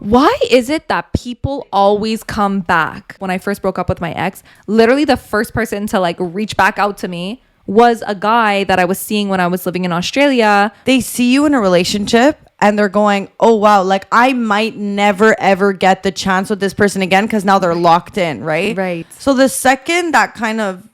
Why is it that people always come back? When I first broke up with my ex, literally the first person to like reach back out to me was a guy that I was seeing when I was living in Australia. They see you in a relationship and they're going, oh, wow, like I might never, ever get the chance with this person again because now they're locked in, right? Right. So the second that kind of,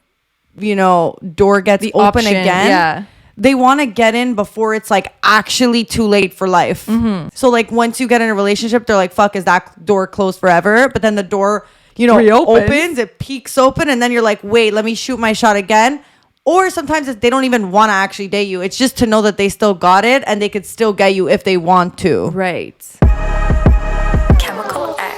door gets The open option, again, yeah. they want to get in before it's like actually too late for life. Mm-hmm. So like once you get in a relationship, they're like, fuck, is that door closed forever? But then the door, Reopens. opens, it peeks open, and then you're like, wait, let me shoot my shot again. Or sometimes they don't even want to actually date you. It's just to know that they still got it and they could still get you if they want to. Right. Chemical X.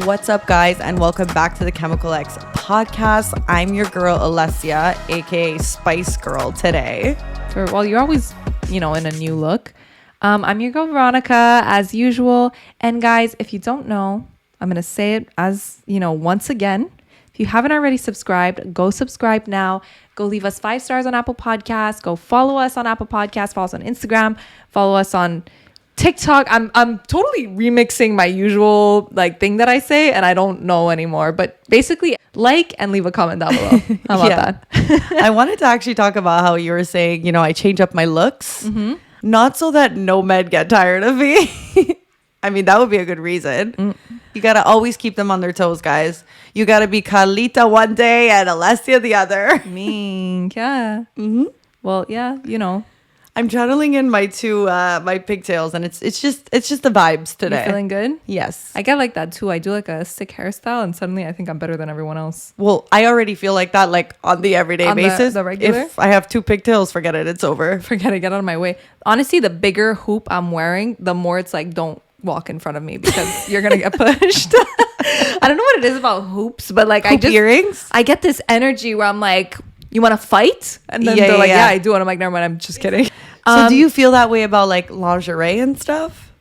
What's up, guys, and welcome back to the Chemical X podcast. I'm your girl, Alessia, aka Spice Girl today. Well, you're always, in a new look. I'm your girl, Veronica, as usual. And guys, if you don't know, I'm going to say it as, once again. If you haven't already subscribed, go subscribe now. Go leave us 5 stars on Apple Podcasts. Go follow us on Apple Podcasts. Follow us on Instagram. Follow us on TikTok. I'm totally remixing my usual thing that I say, and I don't know anymore. But basically, like and leave a comment down below. How about that? I wanted to actually talk about how you were saying, I change up my looks. Mm-hmm. Not so that no men get tired of me. I mean, that would be a good reason. You got to always keep them on their toes, guys. You got to be Carlita one day and Alessia the other. Yeah. Mm-hmm. Well, yeah, I'm channeling in my my pigtails, and it's just the vibes today. You feeling good? Yes. I get like that too. I do like a sick hairstyle, and suddenly I think I'm better than everyone else. Well, I already feel like that, on the everyday basis. The regular? If I have 2 pigtails, forget it. It's over. Forget it. Get out of my way. Honestly, the bigger hoop I'm wearing, the more it's like, don't walk in front of me because you're gonna get pushed. I don't know what it is about hoops, but Hoop earrings? I get this energy where I'm like, you want to fight? And then they're like, yeah, I do. And I'm like, never mind. I'm just kidding. So do you feel that way about lingerie and stuff?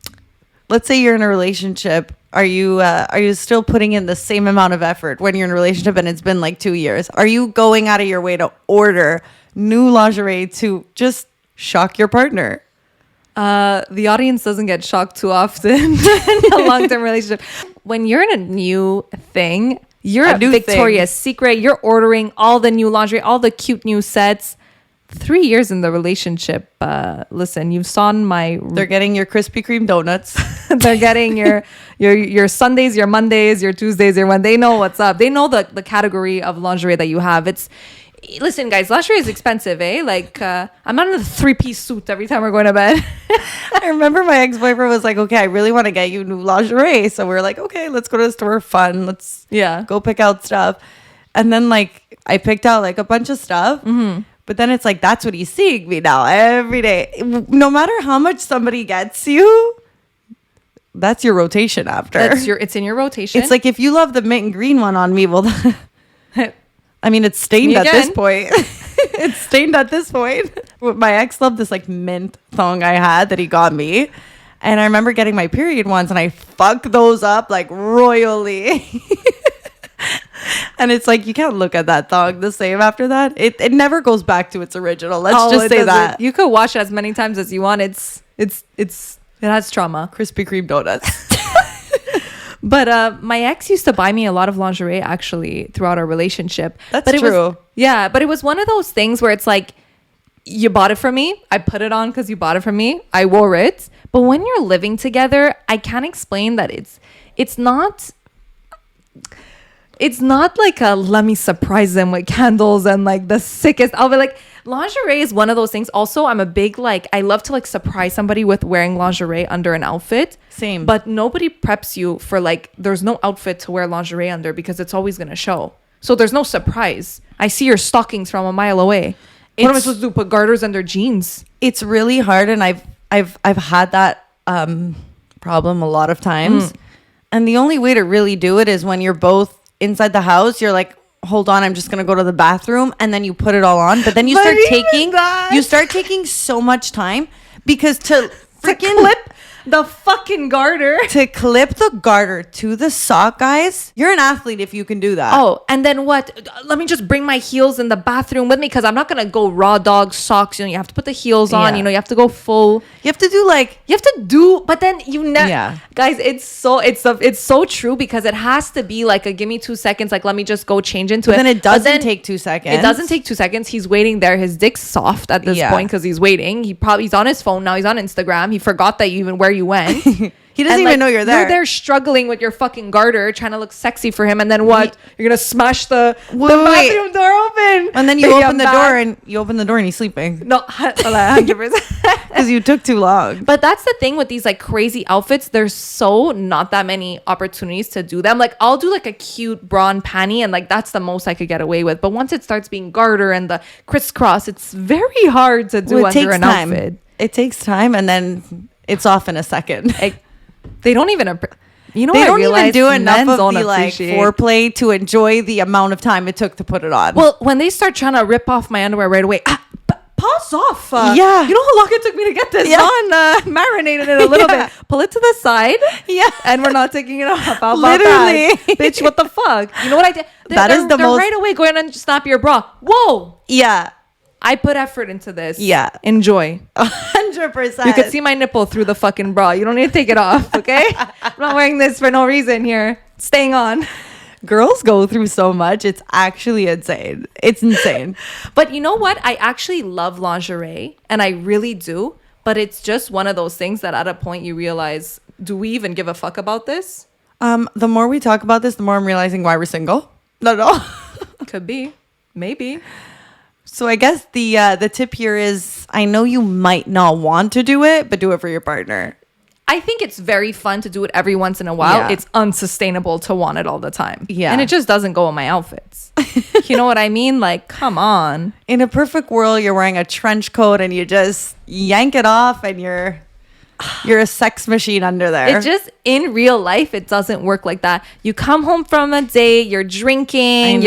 Let's say you're in a relationship. Are you still putting in the same amount of effort when you're in a relationship and it's been 2 years? Are you going out of your way to order new lingerie to just shock your partner? The audience doesn't get shocked too often in a long-term relationship. When you're in a new thing, you're a Victoria's Secret. You're ordering all the new lingerie, all the cute new sets. 3 years in the relationship. Listen, you've saw They're getting your Krispy Kreme donuts. They're getting your Sundays, your Mondays, your Tuesdays, your Wednesdays. They know what's up. They know the category of lingerie that you have. Listen, guys, lingerie is expensive, eh? I'm not in a 3-piece suit every time we're going to bed. I remember my ex-boyfriend was like, okay, I really want to get you new lingerie. So we're like, okay, let's go to the store. Fun. Let's go pick out stuff. And then I picked out a bunch of stuff. Mm-hmm. But then it's that's what he's seeing me now every day. No matter how much somebody gets you, that's your rotation after. It's in your rotation. It's if you love the mint and green one on me, well, I mean, it's stained at this point. It's stained at this point. My ex loved this mint thong I had that he got me. And I remember getting my period once and I fucked those up royally. And it's you can't look at that thong the same after that. It never goes back to its original. Let's just say that. You could wash it as many times as you want. It has trauma. Krispy Kreme donuts. But my ex used to buy me a lot of lingerie actually throughout our relationship. That's true. But it was one of those things where it's you bought it for me. I put it on because you bought it for me. I wore it. But when you're living together, I can't explain that it's not a let me surprise them with candles and the sickest. I'll be lingerie is one of those things. Also, I'm a big I love to surprise somebody with wearing lingerie under an outfit. Same. But nobody preps you for there's no outfit to wear lingerie under because it's always gonna show. So there's no surprise. I see your stockings from a mile away. What am I supposed to do? Put garters under jeans? It's really hard, and I've had that problem a lot of times. And the only way to really do it is when you're both inside the house. You're hold on, I'm just gonna go to the bathroom, and then you put it all on. But then you start taking so much time because to freaking clip the fucking garter. To clip the garter to the sock, guys, you're an athlete if you can do that. Oh, and then what? Let me just bring my heels in the bathroom with me because I'm not going to go raw dog socks. You know, you have to put the heels on. You know, you have to go full. You have to do but then guys, it's so true because it has to be like a give me 2 seconds. Like, let me just go change into it. Then it doesn't take 2 seconds. It doesn't take 2 seconds. He's waiting there. His dick's soft at this point because he's waiting. He's on his phone now. He's on Instagram. He forgot that where you went. He doesn't even know you're there. You're there struggling with your fucking garter, trying to look sexy for him, and then what? You're gonna smash the bathroom door open, and then you open the door and he's sleeping. No, 100%. Because you took too long. But that's the thing with these like crazy outfits. There's so not that many opportunities to do them. Like I'll do like a cute bra and panty, and like that's the most I could get away with. But once it starts being garter and the crisscross, it's very hard to do under an outfit. It takes time, and then it's off in a second. They don't even, they don't even do enough of the like foreplay to enjoy the amount of time it took to put it on. Well, when they start trying to rip off my underwear right away, pause off. Yeah. You know how long it took me to get this on? Marinated it a little bit. Pull it to the side. Yeah. And we're not taking it off. How about literally. that? Bitch, what the fuck? You know what I did? They're right away going and snap your bra. Whoa. Yeah. I put effort into this. Yeah. Enjoy. 100%. You could see my nipple through the fucking bra. You don't need to take it off, okay? I'm not wearing this for no reason here. It's staying on. Girls go through so much. It's actually insane. It's insane. But you know what? I actually love lingerie, and I really do. But it's just one of those things that at a point you realize, do we even give a fuck about this? The more we talk about this, the more I'm realizing why we're single. No. Could be. Maybe. So I guess the tip here is, I know you might not want to do it, but do it for your partner. I think it's very fun to do it every once in a while. Yeah. It's unsustainable to want it all the time. Yeah. And it just doesn't go with my outfits. You know what I mean? Like, come on. In a perfect world, you're wearing a trench coat and you just yank it off and you're a sex machine under there. It just, in real life, it doesn't work like that. You come home from a date, you're drinking,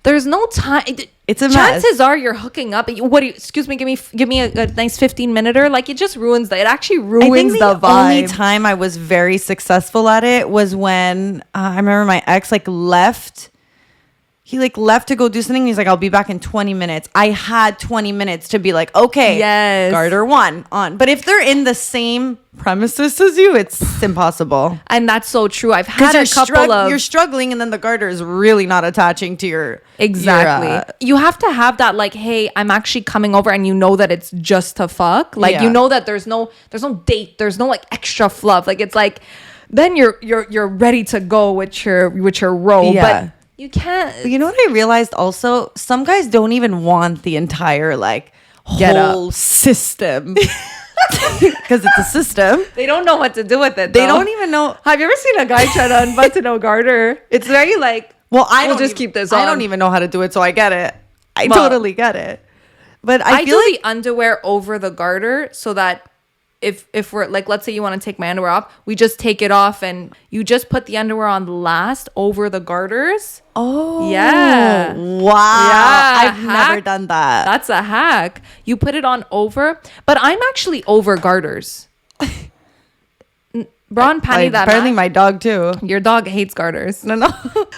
there's no time. It's a mess. Chances are you're hooking up. Excuse me, give me a nice 15-minute. Like, it just ruins it actually ruins the vibe. The only time I was very successful at it was when I remember my ex left. He left to go do something. He's like, I'll be back in 20 minutes. I had 20 minutes to be like, okay, yes, garter 1 on. But if they're in the same premises as you, it's impossible. And that's so true. I've had a couple of... You're struggling and then the garter is really not attaching to your... Exactly. You have to have that like, hey, I'm actually coming over, and you know that it's just to fuck. Like, you know that there's no date. There's no like extra fluff. Like, it's like, then you're ready to go with your robe. Yeah. But you can't. You know what I realized also? Some guys don't even want the entire like whole system. Because it's a system. They don't know what to do with it. They don't even know. Have you ever seen a guy try to unbutton a garter? It's very like, well, we'll just keep this on. I don't even know how to do it, so I get it. I totally get it. But I feel do the underwear over the garter so that if we're like, let's say you want to take my underwear off, we just take it off and you just put the underwear on last over the garters. Oh, yeah. Wow. Yeah, I've never done that. That's a hack. You put it on over, but I'm actually over garters. Bra and panty that apparently my dog too. Your dog hates garters. No.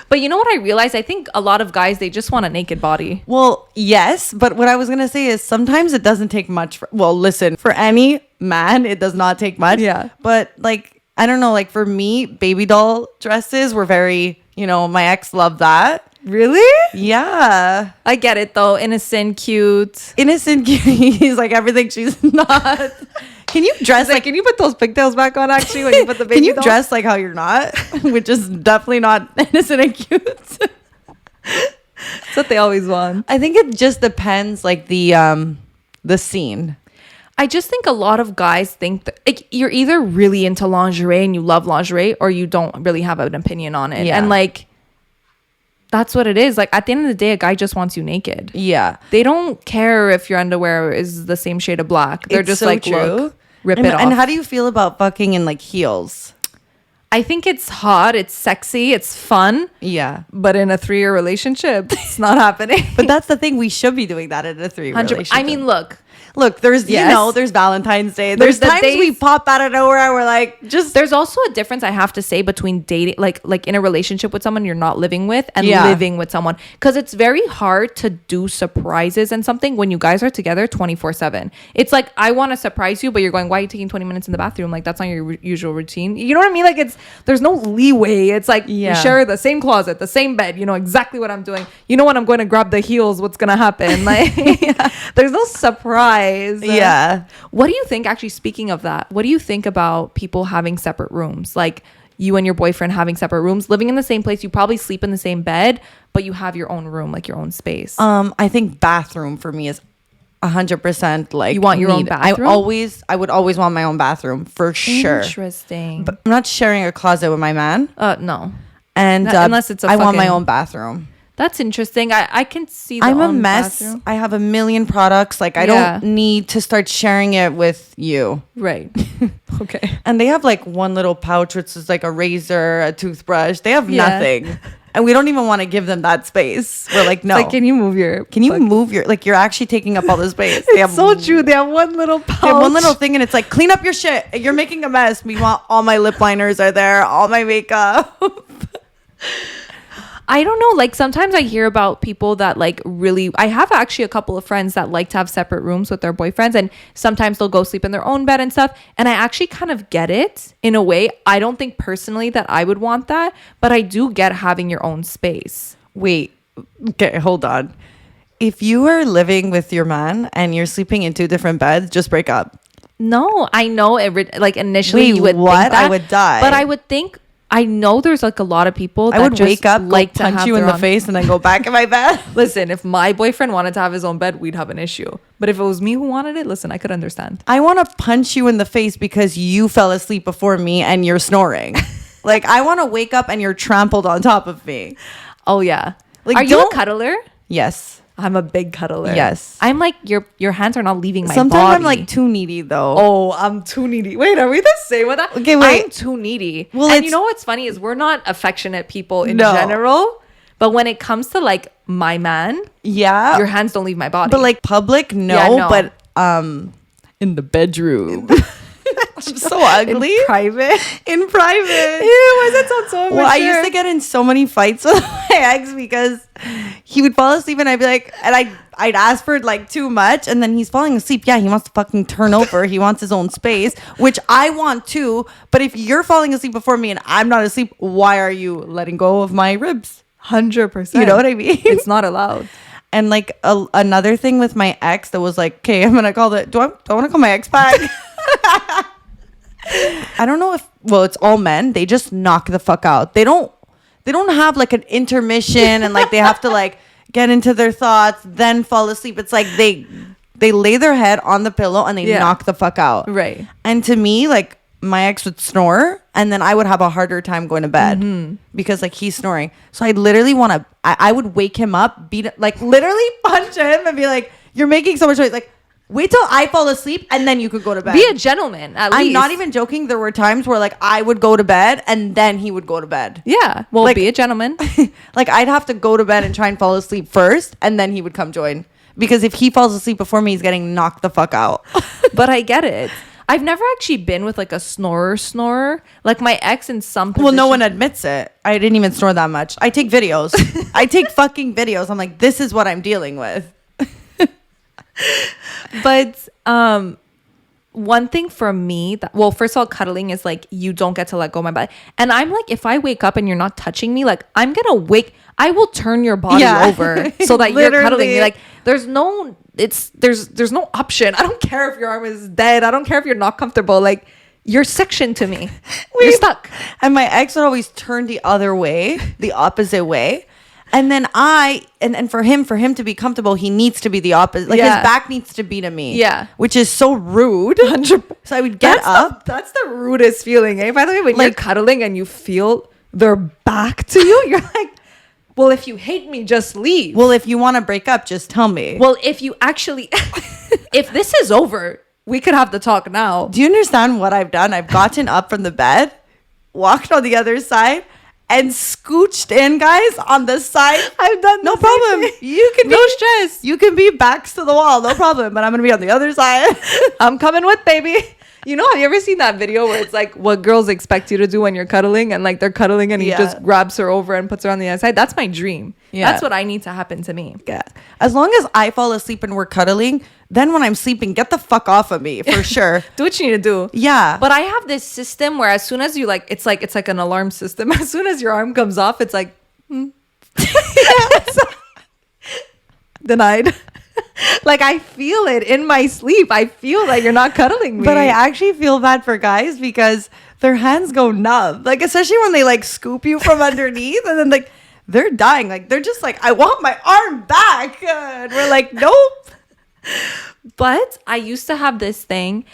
But you know what I realized? I think a lot of guys, they just want a naked body. Well, yes, but what I was gonna say is sometimes it doesn't take much. Listen, for any man, it does not take much. Yeah. But like, I don't know, like for me, baby doll dresses were very, my ex loved that. Really? Yeah. I get it though. Innocent, cute. He's like everything she's not. Can you dress like? Can you put those pigtails back on? Actually, when you put the baby can you doll? Dress like how you're not, which is definitely not innocent and cute. That's what they always want. I think it just depends, like the scene. I just think a lot of guys think that like, you're either really into lingerie and you love lingerie, or you don't really have an opinion on it. Yeah. And like, that's what it is. Like, at the end of the day, a guy just wants you naked. Yeah. They don't care if your underwear is the same shade of black. They're just so like, true. Look, rip it off. And how do you feel about fucking in like heels? I think it's hot. It's sexy. It's fun. Yeah. But in a 3-year relationship, it's not happening. But that's the thing. We should be doing that in a 3-year relationship. I mean, look. Look, there's there's Valentine's Day. There's times we pop out of nowhere. We're like, just. There's also a difference I have to say between dating, like in a relationship with someone you're not living with, and living with someone, because it's very hard to do surprises and something when you guys are together 24/7. It's like, I want to surprise you, but you're going, why are you taking 20 minutes in the bathroom? Like, that's not your usual routine. You know what I mean? Like, there's no leeway. It's like, we share the same closet, the same bed. You know exactly what I'm doing. You know when I'm going to grab the heels, what's gonna happen? Like, there's no surprise. Yeah. What do you think, actually, speaking of that, what do you think about people having separate rooms? Like, you and your boyfriend having separate rooms, living in the same place, you probably sleep in the same bed, but you have your own room, like your own space. I think bathroom for me is 100% like, you want your own bathroom? I would always want my own bathroom for sure. Interesting. But I'm not sharing a closet with my man. No. And unless it's I want my own bathroom. That's interesting. I can see I'm a mess. Bathroom. I have a million products. Like, I don't need to start sharing it with you. Right. Okay. And they have like one little pouch, which is like a razor, a toothbrush. They have nothing. And we don't even want to give them that space. We're like, no. It's like, can you move your... Like, you're actually taking up all the space. It's so true. They have one little pouch. They have one little thing, and it's like, clean up your shit. You're making a mess. Meanwhile, all my lip liners are there. All my makeup. I don't know. Like, sometimes I hear about people that like really, I have actually a couple of friends that like to have separate rooms with their boyfriends, and sometimes they'll go sleep in their own bed and stuff. And I actually kind of get it in a way. I don't think personally that I would want that, but I do get having your own space. Wait, okay, hold on. If you are living with your man and you're sleeping in 2 different beds, just break up. No, I know like initially you would think that, I would die. But I would think, I know there's like a lot of people that I would just wake up, like to punch you in the face, and then go back in my bed. Listen, if my boyfriend wanted to have his own bed, we'd have an issue. But if it was me who wanted it, listen, I could understand. I want to punch you in the face because you fell asleep before me and you're snoring. Like, I want to wake up and you're trampled on top of me. Oh yeah. Like, are you a cuddler? Yes. I'm a big cuddler. Yes. I'm like, your hands are not leaving my Sometimes body. I'm like too needy though. Oh, I'm too needy. Wait, are we the same with that? Okay, wait. I'm too needy. Well, and you know what's funny is we're not affectionate people in general. But when it comes to like my man, your hands don't leave my body. But like public, no. But in the bedroom. I'm so ugly. In private. In private. Ew, why does that sound so immature? Well, I used to get in so many fights with my ex because he would fall asleep and I'd be like, and I'd ask for like too much, and then he's falling asleep. Yeah, he wants to fucking turn over. He wants his own space, which I want too. But if you're falling asleep before me and I'm not asleep, why are you letting go of my ribs? 100%. You know what I mean? It's not allowed. And like another thing with my ex that was like, okay, I'm gonna call do I want to call my ex back? I don't know if, well, it's all men. They just knock the fuck out. They don't have like an intermission and like they have to like get into their thoughts, then fall asleep. It's like they lay their head on the pillow and they knock the fuck out. Right. And to me, like, my ex would snore and then I would have a harder time going to bed because like he's snoring. So I'd literally I would wake him up, literally punch him and be like, you're making so much noise. Like, wait till I fall asleep and then you could go to bed. Be a gentleman, at least. I'm not even joking. There were times where like I would go to bed and then he would go to bed. Yeah. Well, like, be a gentleman. Like, I'd have to go to bed and try and fall asleep first and then he would come join. Because if he falls asleep before me, he's getting knocked the fuck out. But I get it. I've never actually been with like a snorer. Like my ex in some position. Well, no one admits it. I didn't even snore that much. I take videos. I take fucking videos. I'm like, this is what I'm dealing with. But one thing for me first of all, cuddling is like you don't get to let go of my body, and I'm like, if I wake up and you're not touching me, like I will turn your body over so that you're cuddling me. Like there's no option. I don't care if your arm is dead. I don't care if you're not comfortable. Like you're sectioned to me. You're stuck. And my ex would always turn the other way, the opposite way. And then and for him to be comfortable, he needs to be the opposite. Like his back needs to be to me. Yeah. Which is so rude. 100%. So I would get up. That's the rudest feeling, eh? By the way, when you're cuddling and you feel their back to you, you're like, well, if you hate me, just leave. Well, if you want to break up, just tell me. Well, if you actually, if this is over, we could have the talk now. Do you understand what I've done? I've gotten up from the bed, walked on the other side, and scooched in, guys, on the side. I've done no problem. You can no stress. You can be backs to the wall, no problem. But I'm gonna be on the other side. I'm coming with, baby. You know, have you ever seen that video where it's like what girls expect you to do when you're cuddling, and like they're cuddling and he just grabs her over and puts her on the other side? That's my dream. Yeah. That's what I need to happen to me. Yeah. As long as I fall asleep and we're cuddling, then when I'm sleeping, get the fuck off of me for sure. Do what you need to do. Yeah. But I have this system where as soon as you like, it's like an alarm system. As soon as your arm comes off, it's like, denied. Like I feel it in my sleep. I feel that you're not cuddling me. But I actually feel bad for guys because their hands go numb. Like especially when they like scoop you from underneath and then like they're dying. Like they're just like, I want my arm back. And we're like, nope. But I used to have this thing.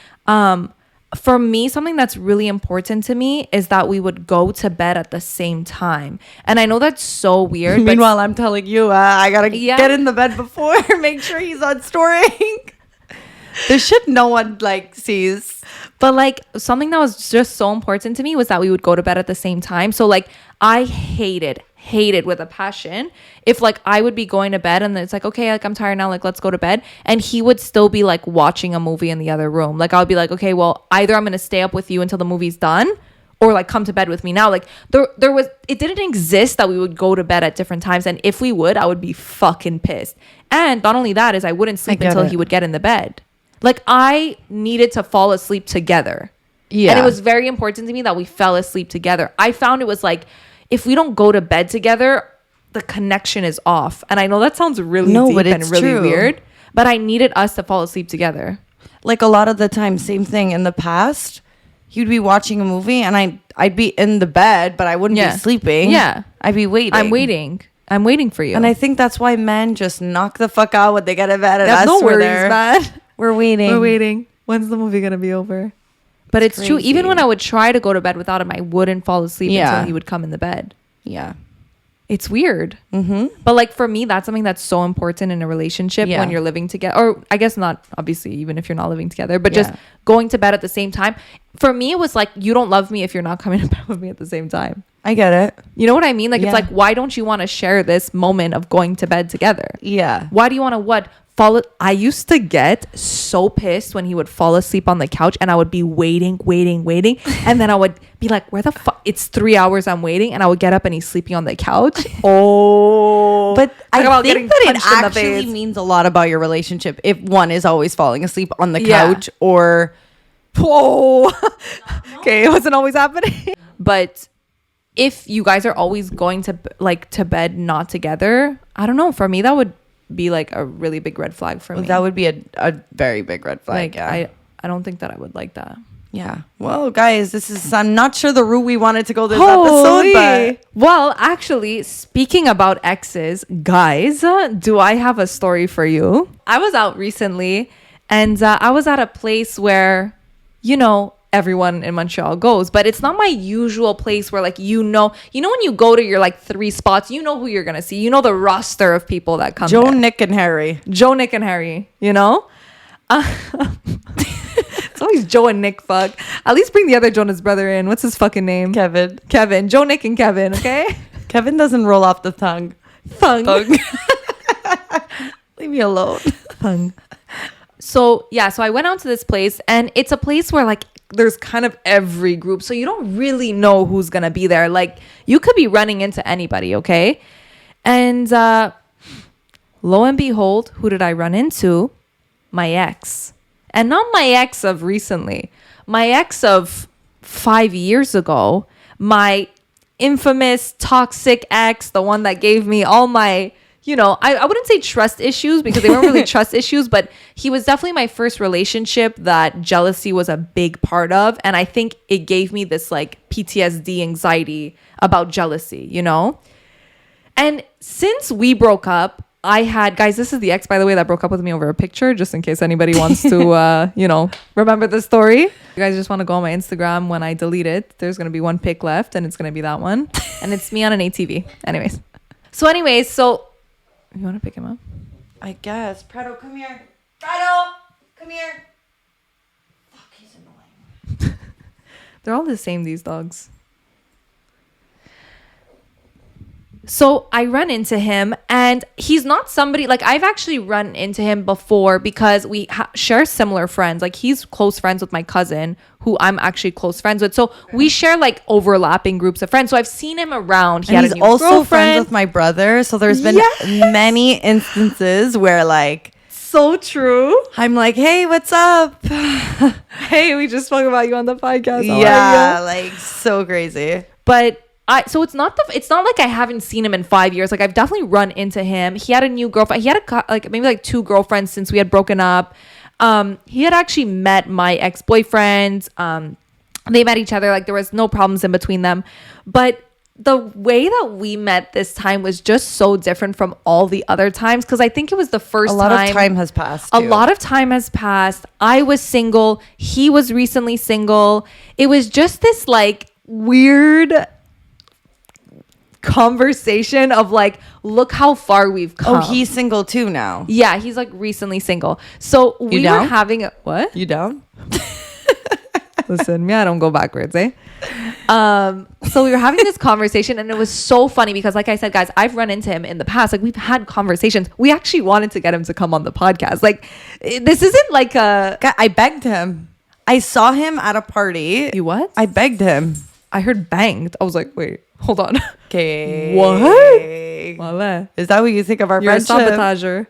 For me, something that's really important to me is that we would go to bed at the same time. And I know that's so weird. Meanwhile, I'm telling you, I gotta get in the bed before, make sure he's not snoring. This shit no one like sees. But like something that was just so important to me was that we would go to bed at the same time. So like I hated with a passion if like I would be going to bed and it's like, okay, like I'm tired now, like let's go to bed, and he would still be like watching a movie in the other room. Like I would be like, okay, well either I'm gonna stay up with you until the movie's done or like come to bed with me now. Like there was, it didn't exist that we would go to bed at different times, and if we would, I would be fucking pissed. And not only that is I wouldn't sleep until he would get in the bed. Like I needed to fall asleep together. Yeah. And it was very important to me that we fell asleep together. I found it was like, if we don't go to bed together, the connection is off. And I know that sounds really deep and really weird, but I needed us to fall asleep together. Like a lot of the time, same thing in the past, you'd be watching a movie and I'd be in the bed, but I wouldn't be sleeping. Yeah. I'd be waiting. I'm waiting for you. And I think that's why men just knock the fuck out when they get in bed. And us, no worries, man. We're waiting. When's the movie going to be over? But it's true. Even when I would try to go to bed without him, I wouldn't fall asleep until he would come in the bed. Yeah. It's weird. Mm-hmm. But like for me, that's something that's so important in a relationship when you're living together. Or I guess not, obviously, even if you're not living together. But just going to bed at the same time. For me, it was like, you don't love me if you're not coming to bed with me at the same time. I get it. You know what I mean? Like it's like, why don't you want to share this moment of going to bed together? Yeah. Why do you want to I used to get so pissed when he would fall asleep on the couch and I would be waiting. And then I would be like, where the fuck? It's 3 hours I'm waiting. And I would get up and he's sleeping on the couch. Oh. But I think that it actually means a lot about your relationship if one is always falling asleep on the couch or... Whoa. Okay, it wasn't always happening. But if you guys are always going to bed not together, I don't know. For me, that would be like a really big red flag for me. That would be a very big red flag. Like, I don't think that I would like that. Yeah. Well, guys, I'm not sure the route we wanted to go this episode, but... Well, actually, speaking about exes, guys, do I have a story for you? I was out recently and I was at a place where, you know, everyone in Montreal goes, but it's not my usual place where like you know when you go to your like 3 spots, you know who you're gonna see, you know the roster of people that come Joe, there. Nick and Harry, you know. It's always Joe and Nick. Fuck, at least bring the other Jonas brother in. What's his fucking name? Kevin, Joe, Nick and Kevin. Okay. Kevin doesn't roll off the tongue. Leave me alone. Tongue. So I went out to this place, and it's a place where like there's kind of every group, so you don't really know who's gonna be there. Like you could be running into anybody, okay? And lo and behold, who did I run into? My ex. And not my ex of recently, my ex of 5 years ago, my infamous toxic ex, the one that gave me all my, you know, I wouldn't say trust issues because they weren't really trust issues, but he was definitely my first relationship that jealousy was a big part of. And I think it gave me this like PTSD anxiety about jealousy, you know? And since we broke up, I had, guys, this is the ex, by the way, that broke up with me over a picture, just in case anybody wants to, you know, remember the story. You guys just want to go on my Instagram when I delete it. There's going to be one pic left and it's going to be that one. And it's me on an ATV. Anyways, so you want to pick him up? I guess. Prado, come here. Prado, come here. Fuck, he's annoying. They're all the same, these dogs. So I run into him, and he's not somebody like I've actually run into him before because we share similar friends. Like he's close friends with my cousin, who I'm actually close friends with. So we share like overlapping groups of friends. So I've seen him around. He's also friends with my brother. So there's been many instances where like, so true. I'm like, hey, what's up? Hey, we just spoke about you on the podcast. Yeah, like so crazy. But so it's not like I haven't seen him in 5 years. Like I've definitely run into him. He had a new girlfriend. He had maybe like 2 girlfriends since we had broken up. He had actually met my ex-boyfriend. They met each other. Like there was no problems in between them. But the way that we met this time was just so different from all the other times. Cause I think it was the first time. A lot of time has passed. A lot of time has passed. I was single. He was recently single. It was just this like weird conversation of like, look how far we've come. Oh, he's single too now. Yeah, he's like recently single. So we were having a what? You down? Listen, me, I don't go backwards, eh? So we were having this conversation, and it was so funny because, like I said, guys, I've run into him in the past. Like we've had conversations. We actually wanted to get him to come on the podcast. Like this isn't like I begged him. I saw him at a party. You what? I begged him. I heard banged. I was like, wait, hold on. Okay. What? Vale. Is that what you think of our You're friendship?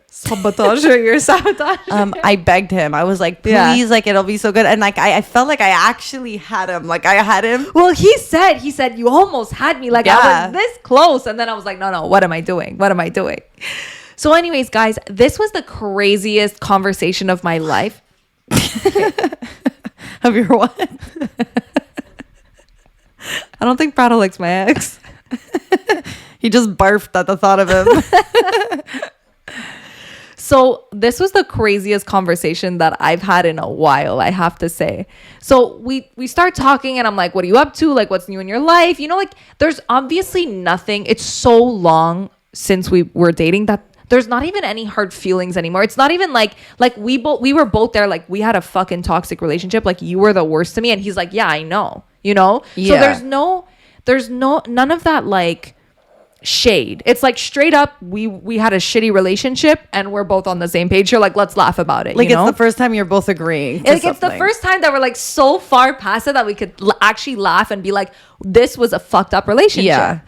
Sabotager. You're a sabotager. I begged him. I was like, please, like it'll be so good. And like I felt like I actually had him. Like I had him. Well, he said you almost had me. Like I was this close. And then I was like, no, what am I doing? What am I doing? So anyways, guys, this was the craziest conversation of my life. Of your what? I don't think Prado likes my ex. He just barfed at the thought of him. So this was the craziest conversation that I've had in a while, I have to say. So we start talking, and I'm like, what are you up to? Like, what's new in your life? You know, like there's obviously nothing. It's so long since we were dating that there's not even any hard feelings anymore. It's not even like we were both there. Like we had a fucking toxic relationship. Like you were the worst to me. And he's like, yeah, I know, you know? Yeah. So there's none of that like shade. It's like straight up, we had a shitty relationship and we're both on the same page here. Like, let's laugh about it. Like you know? It's the first time you're both agreeing. Like it's the first time that we're like so far past it that we could actually laugh and be like, this was a fucked up relationship. Yeah.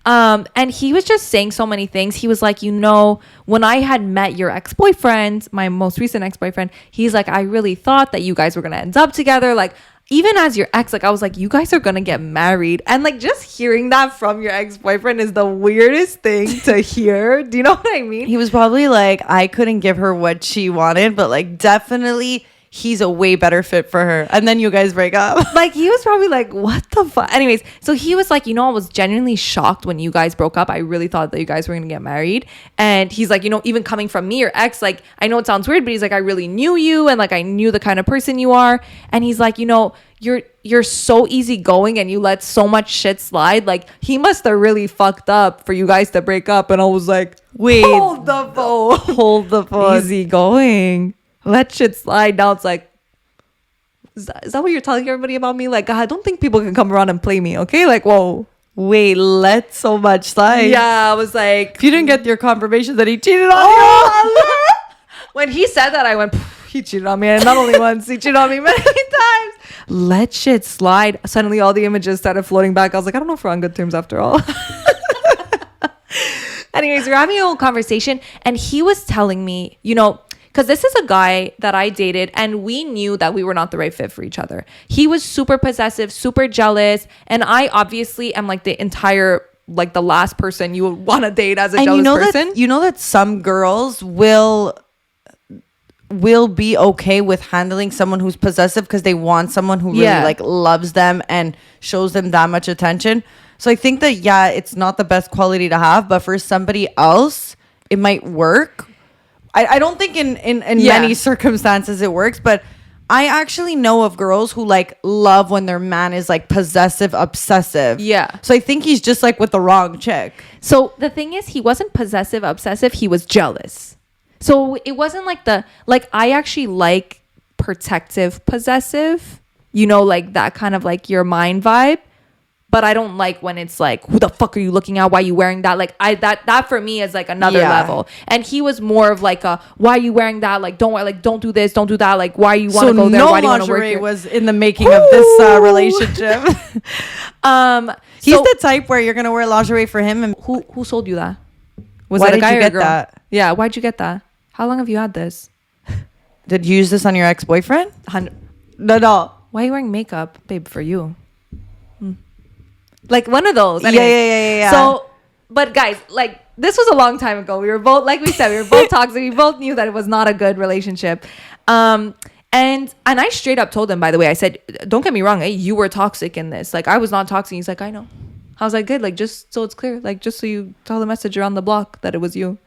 And he was just saying so many things. He was like, you know, when I had met your ex-boyfriend, my most recent ex-boyfriend, he's like, I really thought that you guys were going to end up together. Like, even as your ex, like, I was like, you guys are going to get married. And like, just hearing that from your ex-boyfriend is the weirdest thing to hear. Do you know what I mean? He was probably like, I couldn't give her what she wanted, but like, definitely he's a way better fit for her. And then you guys break up. Like he was probably like, what the fuck? Anyways, so he was like, you know, I was genuinely shocked when you guys broke up. I really thought that you guys were gonna get married. And he's like, you know, even coming from me, your ex, like, I know it sounds weird, but he's like, I really knew you, and like I knew the kind of person you are. And he's like, you know, you're so easygoing and you let so much shit slide. Like he must have really fucked up for you guys to break up. And I was like, wait, hold the phone. Hold the phone. Easygoing. Let shit slide. Now it's like, is that what you're telling everybody about me? Like, I don't think people can come around and play me, okay? Like, whoa. Wait, let so much slide. Yeah, I was like, if you didn't get your confirmation that he cheated on you. When he said that, I went, he cheated on me. And not only once, he cheated on me many times. Let shit slide. Suddenly all the images started floating back. I was like, I don't know if we're on good terms after all. Anyways, we're having a whole conversation, and he was telling me, you know, because this is a guy that I dated and we knew that we were not the right fit for each other. He was super possessive, super jealous. And I obviously am like the last person you would want to date as a jealous person. You know that some girls will be okay with handling someone who's possessive because they want someone who really like loves them and shows them that much attention. So I think that, yeah, it's not the best quality to have, but for somebody else, it might work. I don't think in many circumstances it works, but I actually know of girls who like love when their man is like possessive, obsessive. Yeah. So I think he's just like with the wrong chick. So the thing is, he wasn't possessive, obsessive. He was jealous. So it wasn't like I actually like protective, possessive, you know, like that kind of like your mind vibe. But I don't like when it's like, who the fuck are you looking at? Why are you wearing that? Like that for me is like another level. And he was more of like a, why are you wearing that? Like don't do this, don't do that. Like why you want to go there? Why do you want to work here? Was in the making of this relationship. He's the type where you're gonna wear lingerie for him. And who sold you that? Was it a guy or a girl? That? Yeah, why'd you get that? How long have you had this? Did you use this on your ex-boyfriend? No. Why are you wearing makeup, babe? For you. Like one of those. Anyway. Yeah. So, but guys, like this was a long time ago. We were both, like we said, we were both toxic. We both knew that it was not a good relationship. And I straight up told him, by the way, I said, don't get me wrong. Hey, you were toxic in this. Like I was not toxic. He's like, I know. I was like, good. Like just so it's clear. Like just so you tell the message around the block that it was you.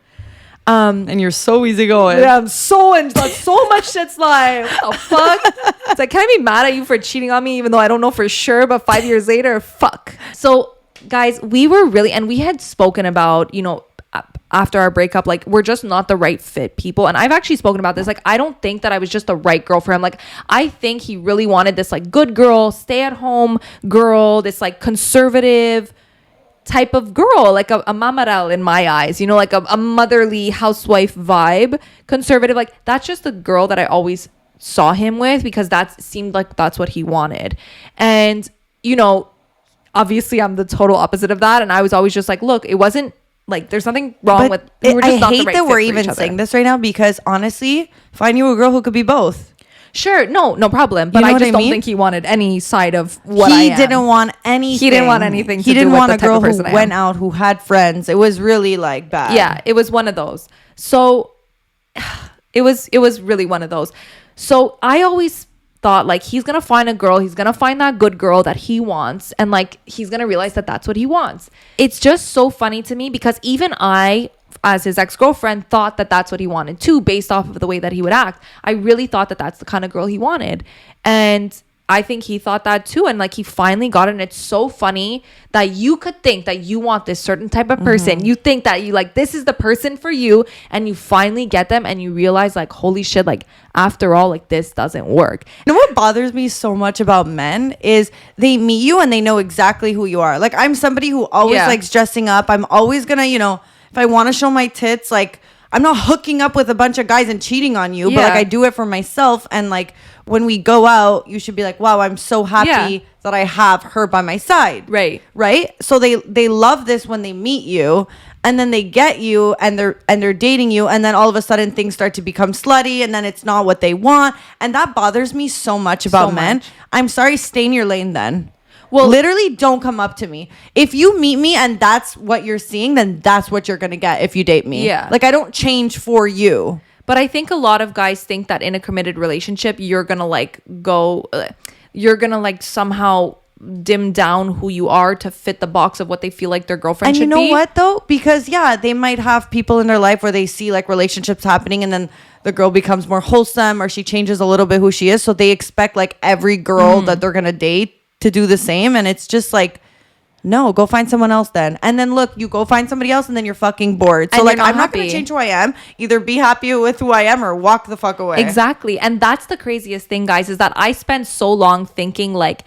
And you're so easygoing. Yeah, I'm so much shit's like, what the fuck? It's like, can I be mad at you for cheating on me even though I don't know for sure, but 5 years later, fuck. So guys, we were really, and we had spoken about, you know, after our breakup, like we're just not the right fit people. And I've actually spoken about this. Like, I don't think that I was just the right girl for him. Like, I think he really wanted this like good girl, stay at home girl, this like conservative type of girl, like a mamarel in my eyes, you know, like a motherly housewife vibe, conservative. Like that's just the girl that I always saw him with because that seemed like that's what he wanted. And, you know, obviously I'm the total opposite of that. And I was always just like, look, it wasn't like there's nothing wrong with we were just I hate that we're even saying this right now because honestly, if I knew a girl who could be both. Sure, no problem. But I just don't think he wanted any side of what I am. He didn't want anything. He didn't want anything to do with He didn't want the a type girl of person who went out, who had friends. It was really like bad. Yeah, it was one of those. So it was really one of those. So I always thought like he's going to find a girl. He's going to find that good girl that he wants. And like he's going to realize that that's what he wants. It's just so funny to me because even I, as his ex-girlfriend, thought that that's what he wanted too, based off of the way that he would act. I really thought that that's the kind of girl he wanted. And I think he thought that too. And like he finally got it. And it's so funny that you could think that you want this certain type of person. Mm-hmm. You think that you like, this is the person for you. And you finally get them and you realize like, holy shit, like after all, like this doesn't work. You know what bothers me so much about men is they meet you and they know exactly who you are. Like I'm somebody who always likes dressing up. I'm always gonna, you know, if I want to show my tits, like I'm not hooking up with a bunch of guys and cheating on you, but like I do it for myself. And like when we go out, you should be like, wow, I'm so happy that I have her by my side. Right. So they love this when they meet you and then they get you and they're dating you. And then all of a sudden things start to become slutty and then it's not what they want. And that bothers me so much about men. I'm sorry, stay in your lane then. Well, literally don't come up to me. If you meet me and that's what you're seeing, then that's what you're going to get if you date me. Yeah. Like I don't change for you. But I think a lot of guys think that in a committed relationship, you're going to like you're going to like somehow dim down who you are to fit the box of what they feel like their girlfriend should be. And you know what though? Because they might have people in their life where they see like relationships happening and then the girl becomes more wholesome or she changes a little bit who she is. So they expect like every girl that they're going to date to do the same. And it's just like, no, go find someone else then. And then look, you go find somebody else and then you're fucking bored. So like, I'm not going to change who I am. Either be happy with who I am or walk the fuck away. Exactly. And that's the craziest thing, guys, is that I spent so long thinking like,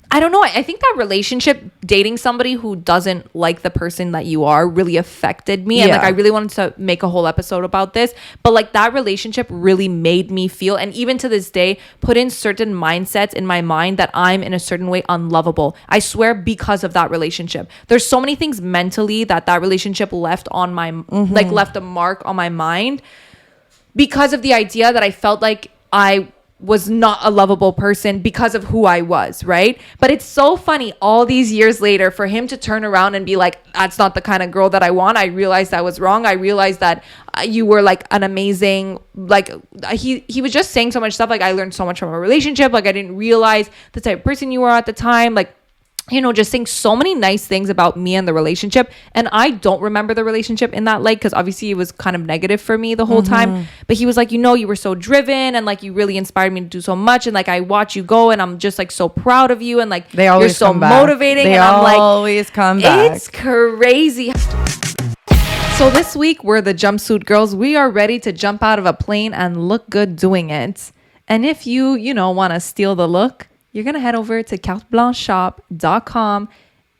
I don't know. I think that relationship, dating somebody who doesn't like the person that you are really affected me. And like, I really wanted to make a whole episode about this, but like that relationship really made me feel, and even to this day, put in certain mindsets in my mind that I'm in a certain way unlovable. I swear because of that relationship. There's so many things mentally that relationship left on my, like left a mark on my mind because of the idea that I felt like I was not a lovable person because of who I was, right? But it's so funny all these years later for him to turn around and be like, that's not the kind of girl that I want. I realized I was wrong. I realized that you were like an amazing, like he was just saying so much stuff. Like I learned so much from a relationship. Like I didn't realize the type of person you were at the time. Like, you know, just saying so many nice things about me and the relationship. And I don't remember the relationship in that light because obviously it was kind of negative for me the whole time. But he was like, you know, you were so driven and like you really inspired me to do so much. And like I watch you go and I'm just like so proud of you. And like you're so motivating. They and I'm like, always come back. It's crazy. So this week we're the jumpsuit girls. We are ready to jump out of a plane and look good doing it. And if you know, want to steal the look, you're going to head over to carteblancheshop.com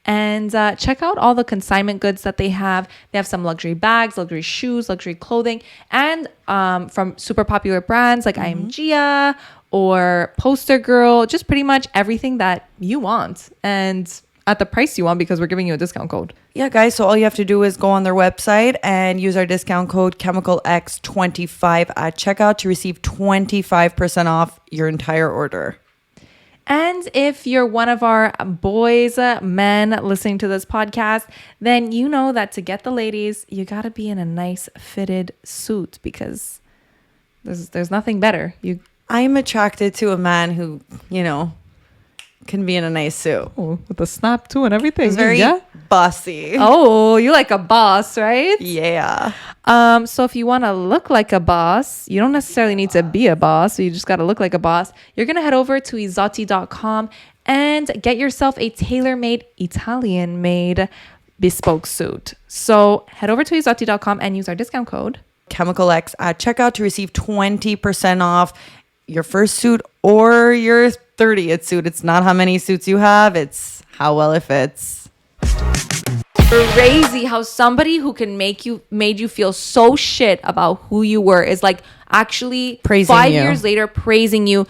and check out all the consignment goods that they have. They have some luxury bags, luxury shoes, luxury clothing, and from super popular brands like I Am Gia or Poster Girl, just pretty much everything that you want and at the price you want, because we're giving you a discount code. Yeah, guys. So all you have to do is go on their website and use our discount code ChemicalX25 at checkout to receive 25% off your entire order. And if you're one of our boys, men listening to this podcast, then you know that to get the ladies, you got to be in a nice fitted suit, because there's nothing better. I'm attracted to a man who, can be in a nice suit. Oh, with the snap too and everything. He's very bossy. Oh, you like a boss, right? Yeah. So if you want to look like a boss, you don't necessarily need to be a boss. So you just got to look like a boss. You're going to head over to izotti.com and get yourself a tailor-made, Italian-made bespoke suit. So head over to izotti.com and use our discount code ChemicalX at checkout to receive 20% off your first suit or your 30th suit. It's not how many suits you have, it's how well it fits. Crazy how somebody who can made you feel so shit about who you were is like actually praising 5 you. years later praising you,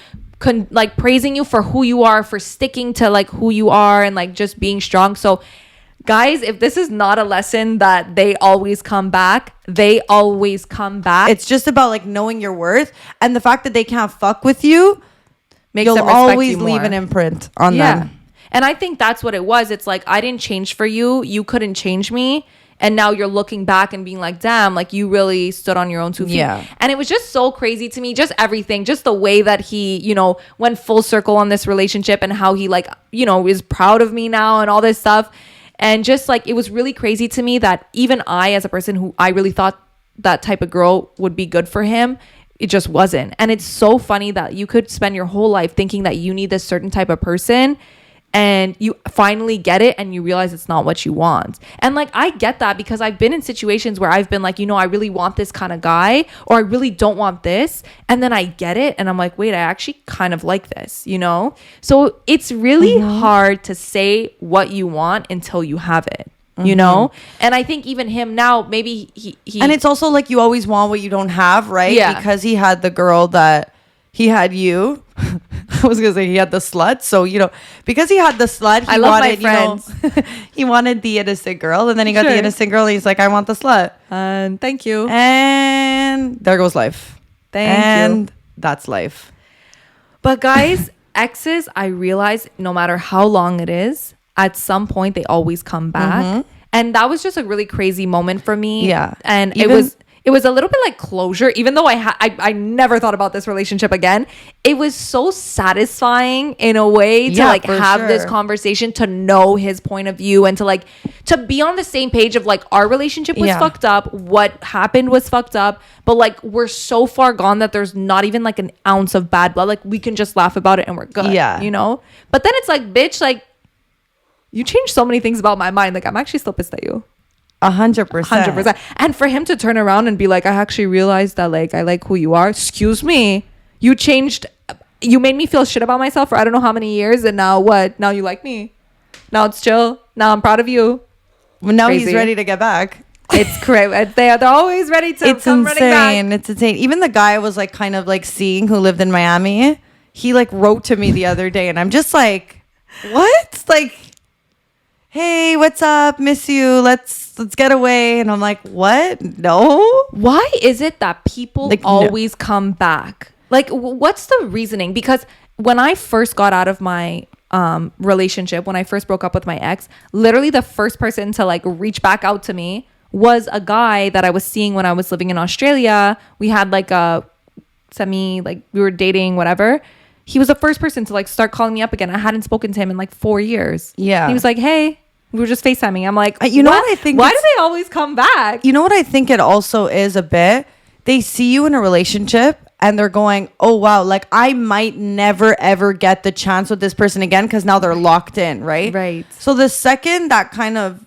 praising you for who you are, for sticking to like who you are and like just being strong. So guys, if this is not a lesson that they always come back, they always come back. It's just about like knowing your worth, and the fact that they can't fuck with you makes you'll them always leave an imprint on them. And I think that's what it was. It's like, I didn't change for you. You couldn't change me. And now you're looking back and being like, damn, like you really stood on your own 2 feet. Yeah. And it was just so crazy to me. Just everything, just the way that he, went full circle on this relationship and how he is proud of me now and all this stuff. And just like, it was really crazy to me that even I, as a person who I really thought that type of girl would be good for him, it just wasn't. And it's so funny that you could spend your whole life thinking that you need this certain type of person, and you finally get it and you realize it's not what you want. And like, I get that, because I've been in situations where I've been like, I really want this kind of guy, or I really don't want this. And then I get it and I'm like, wait, I actually kind of like this, So it's really hard to say what you want until you have it. And I think even him now, maybe he and it's also like, you always want what you don't have, right? Yeah. Because he had the girl that he had you. I was gonna say he had the slut. So because he had the slut, he wanted, he wanted the innocent girl, and then he got the innocent girl, and he's like, I want the slut. And thank you. And there goes life. And that's life. But guys, exes, I realize no matter how long it is, at some point they always come back. And that was just a really crazy moment for me. Yeah. And it was a little bit like closure, even though I never thought about this relationship again. It was so satisfying in a way to have this conversation, to know his point of view, and to be on the same page of like, our relationship was fucked up. What happened was fucked up. But like, we're so far gone that there's not even like an ounce of bad blood. Like, we can just laugh about it and we're good. Yeah. But then it's like, bitch, like, you changed so many things about my mind. Like, I'm actually still pissed at you. 100%. And for him to turn around and be like, I actually realized that like, I like who you are. Excuse me. You made me feel shit about myself for I don't know how many years. And now what? Now you like me. Now it's chill. Now I'm proud of you. Well, now he's ready to get back. It's crazy. They're always ready to come running back. It's insane. Even the guy I was like kind of like seeing, who lived in Miami, he like wrote to me the other day, and I'm just like, what? Like, hey, what's up? Miss you. Let's get away. And I'm like, what? No. Why is it that people always come back? Like, what's the reasoning? Because when I first got out of my relationship, when I first broke up with my ex, literally the first person to like reach back out to me was a guy that I was seeing when I was living in Australia. We had like a we were dating, whatever. He was the first person to like start calling me up again. I hadn't spoken to him in like 4 years. Yeah. He was like, hey, we were just FaceTiming. I'm like, what I think? Why do they always come back? You know what I think it also is a bit? They see you in a relationship and they're going, oh, wow, like I might never, ever get the chance with this person again, because now they're locked in, right? Right. So the second that kind of,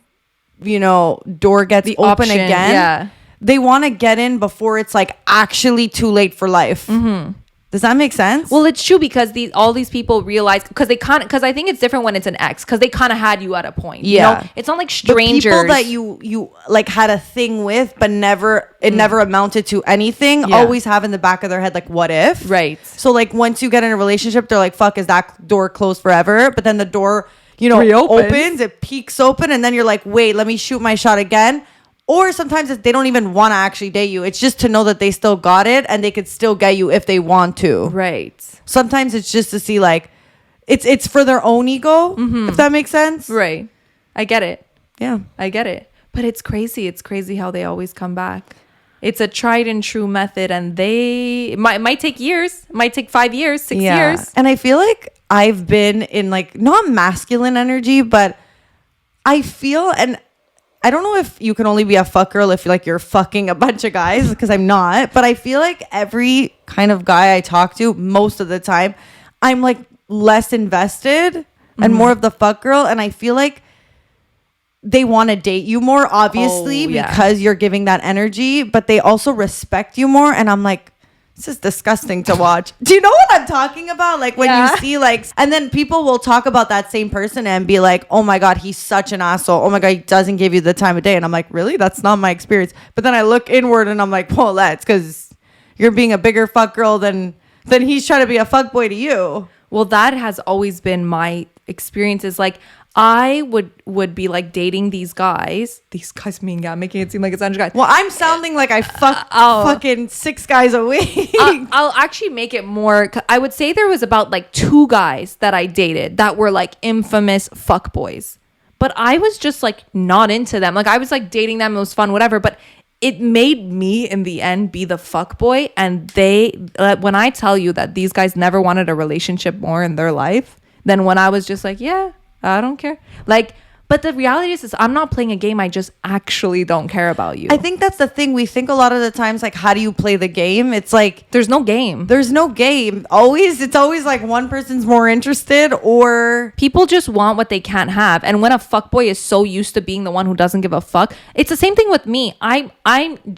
door gets open again, they want to get in before it's like actually too late for life. Mm-hmm. Does that make sense? Well, it's true because all these people realize because I think it's different when it's an ex because they kind of had you at a point. Yeah, you know? It's not like strangers. The people that you like had a thing with, but never amounted to anything. Always have in the back of their head like, what if? Right. So like once you get in a relationship, they're like, fuck, is that door closed forever? But then the door, opens, it peeks open, and then you're like, wait, let me shoot my shot again. Or sometimes they don't even want to actually date you. It's just to know that they still got it and they could still get you if they want to. Right. Sometimes it's just to see like, it's for their own ego, if that makes sense. Right. I get it. Yeah. I get it. But it's crazy. It's crazy how they always come back. It's a tried and true method and it might take years. It might take 5 years, 6 years. And I feel like I've been in like, not masculine energy, but I feel, and I don't know if you can only be a fuck girl if like you're fucking a bunch of guys, because I'm not, but I feel like every kind of guy I talk to, most of the time, I'm like less invested and more of the fuck girl. And I feel like they want to date you more, obviously, because you're giving that energy, but they also respect you more. And I'm like, this is disgusting to watch. Do you know what I'm talking about? Like when you see like, and then people will talk about that same person and be like, oh my God, he's such an asshole. Oh my God, he doesn't give you the time of day. And I'm like, really? That's not my experience. But then I look inward and I'm like, well, that's because you're being a bigger fuck girl than he's trying to be a fuck boy to you. Well, that has always been my experience. Is like, I would be like dating these guys mean guy, making it seem like it's 100 guys. Well, I'm sounding like I fucking 6 guys a week. I'll actually make it more. I would say there was about like 2 guys that I dated that were like infamous fuck boys, but I was just like not into them. Like I was like dating them, it was fun, whatever, but it made me in the end be the fuck boy. And when I tell you that these guys never wanted a relationship more in their life than when I was just like, yeah, I don't care. Like, but the reality is I'm not playing a game. I just actually don't care about you. I think that's the thing. We think a lot of the times, like, how do you play the game? It's like, there's no game. It's always like one person's more interested, or people just want what they can't have. And when a fuckboy is so used to being the one who doesn't give a fuck, it's the same thing with me. I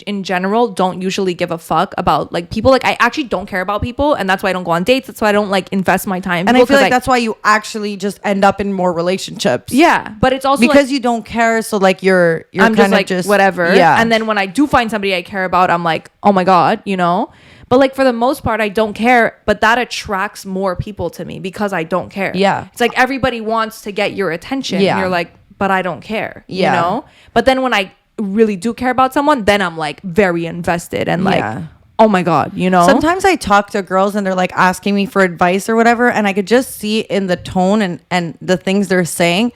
in general don't usually give a fuck about like people. Like I actually don't care about people, and that's why I don't go on dates. That's why I don't like invest my time. And I feel like that's why you actually just end up in more relationships. Yeah, but it's also because you don't care. So like you're I'm kind just like whatever. Yeah. And then when I do find somebody I care about, I'm like, oh my God, you know. But like for the most part, I don't care. But that attracts more people to me because I don't care. Yeah. It's like everybody wants to get your attention. Yeah. And you're like, but I don't care. Yeah. You know? But then when I really do care about someone, then I'm like very invested and like, oh my God, you know? Sometimes I talk to girls and they're like asking me for advice or whatever. And I could just see in the tone and the things they're saying,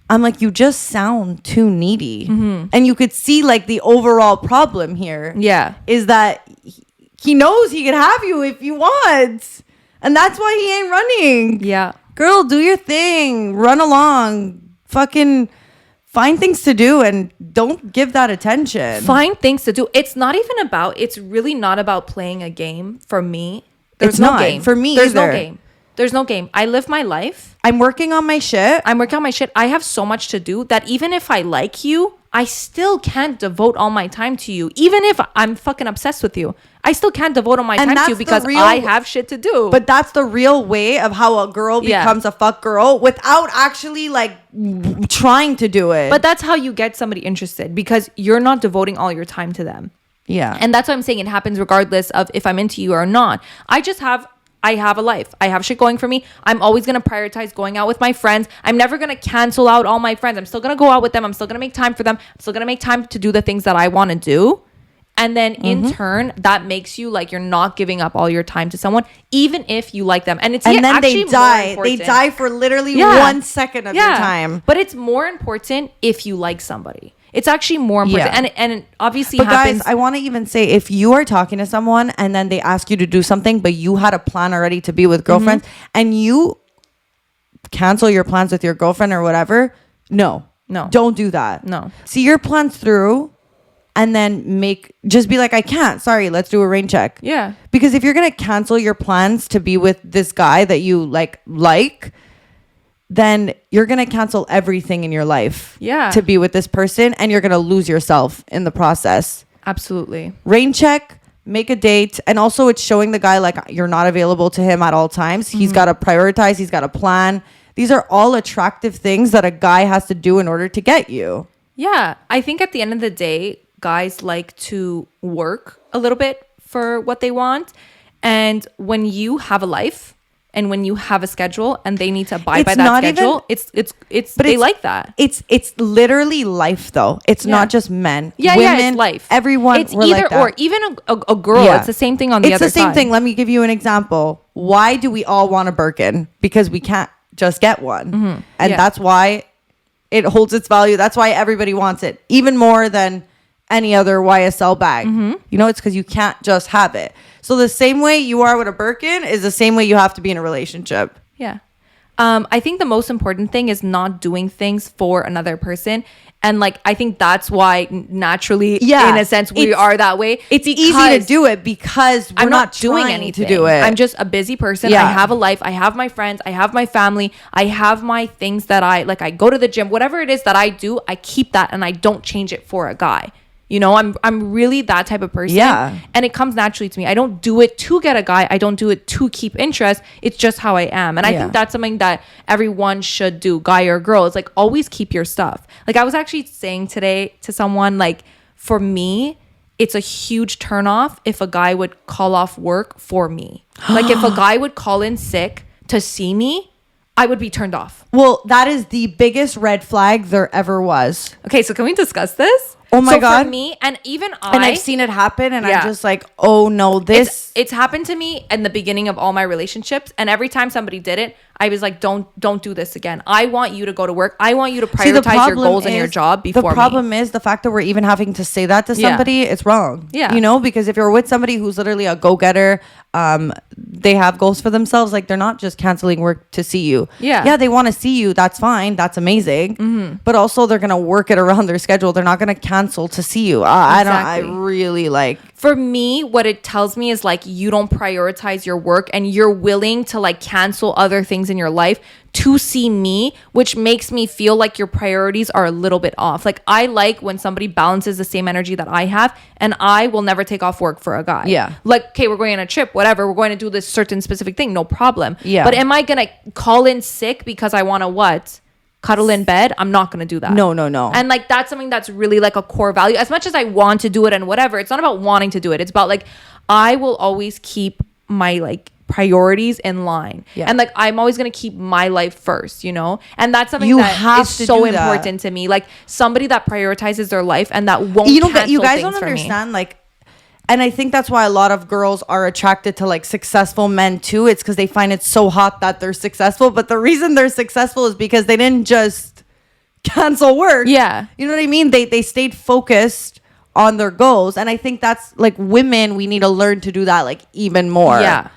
I'm like, you just sound too needy. Mm-hmm. And you could see like the overall problem here. Yeah. Is that he knows he can have you if you want. And that's why he ain't running. Yeah. Girl, do your thing. Run along. Fucking find things to do and don't give that attention. Find things to do. It's really not about playing a game for me. There's no game. For me There's no game. There's no game. I live my life. I'm working on my shit. I have so much to do that even if I like you, I still can't devote all my time to you. Even if I'm fucking obsessed with you, I still can't devote all my time to you because I have shit to do. But that's the real way of how a girl becomes a fuck girl without actually like trying to do it. But that's how you get somebody interested because you're not devoting all your time to them. Yeah. And that's why I'm saying it happens regardless of if I'm into you or not. I have a life. I have shit going for me. I'm always going to prioritize going out with my friends. I'm never going to cancel out all my friends. I'm still going to go out with them. I'm still going to make time for them. I'm still going to make time to do the things that I want to do. And then in turn, that makes you like you're not giving up all your time to someone, even if you like them. And then they die. They die for literally 1 second of your time. But it's more important if you like somebody. It's actually more important. Yeah. And it obviously but happens. Guys, I want to even say if you are talking to someone and then they ask you to do something, but you had a plan already to be with girlfriends and you cancel your plans with your girlfriend or whatever, no, don't do that. No. See your plans through and then just be like, I can't. Sorry, let's do a rain check. Yeah. Because if you're going to cancel your plans to be with this guy that you like, then you're going to cancel everything in your life to be with this person and you're going to lose yourself in the process. Absolutely. Rain check, make a date. And also it's showing the guy like you're not available to him at all times. He's got to prioritize. He's got to plan. These are all attractive things that a guy has to do in order to get you. Yeah. I think at the end of the day, guys like to work a little bit for what they want. And when you have a life and when you have a schedule and they need to abide by that schedule, they like that. It's literally life though. It's not just men. Yeah, women, it's life. Everyone. It's either like that. or. Even a girl. Yeah. It's the same thing on the other side. It's the same thing. Let me give you an example. Why do we all want a Birkin? Because we can't just get one. And that's why it holds its value. That's why everybody wants it. Even more than any other YSL bag. You know, it's because you can't just have it. So the same way you are with a Birkin is the same way you have to be in a relationship. Yeah. I think the most important thing is not doing things for another person. And like, I think that's why naturally, in a sense, we are that way. It's easy to do it because we're not doing anything to do it. I'm just a busy person. I have a life. I have my friends. I have my family. I have my things that I go to the gym. Whatever it is that I do, I keep that and I don't change it for a guy. You know, I'm really that type of person. Yeah. And it comes naturally to me. I don't do it to get a guy. I don't do it to keep interest. It's just how I am. And I think that's something that everyone should do, guy or girl. It's like, always keep your stuff. Like I was actually saying today to someone, like, for me, it's a huge turnoff if a guy would call off work for me. Like if a guy would call in sick to see me, I would be turned off. Well, that is the biggest red flag there ever was. Okay, so can we discuss this? Oh my God. For me, and even I've seen it happen, and I'm just like, oh no, it's happened to me in the beginning of all my relationships, and every time somebody did it, I was like, don't do this again. I want you to go to work. I want you to prioritize your goals and your job before me. The problem is the fact that we're even having to say that to somebody, it's wrong. Yeah. You know, because if you're with somebody who's literally a go-getter, they have goals for themselves. Like they're not just canceling work to see you. Yeah, they want to see you. That's fine. That's amazing. But also they're going to work it around their schedule. They're not going to cancel to see you. I really like. For me, what it tells me is like you don't prioritize your work and you're willing to like cancel other things in your life to see me, which makes me feel like your priorities are a little bit off. Like I like when somebody balances the same energy that I have, and I will never take off work for a guy. Yeah. Like, okay, we're going on a trip, whatever. We're going to do this certain specific thing. No problem. Yeah. But am I going to call in sick because I want to what? Cuddle in bed? I'm not going to do that. No. And like, that's something that's really like a core value. As much as I want to do it and whatever, it's not about wanting to do it. It's about like, I will always keep my like priorities in line. Yeah. And like, I'm always going to keep my life first, you know? And that's something that is so important to me. Like somebody that prioritizes their life and that won't cancel you guys things don't for understand me. Like, and I think that's why a lot of girls are attracted to like successful men too. It's because they find it so hot that they're successful. But the reason they're successful is because they didn't just cancel work. Yeah. You know what I mean? They stayed focused on their goals. And I think that's like women, we need to learn to do that like even more. Yeah.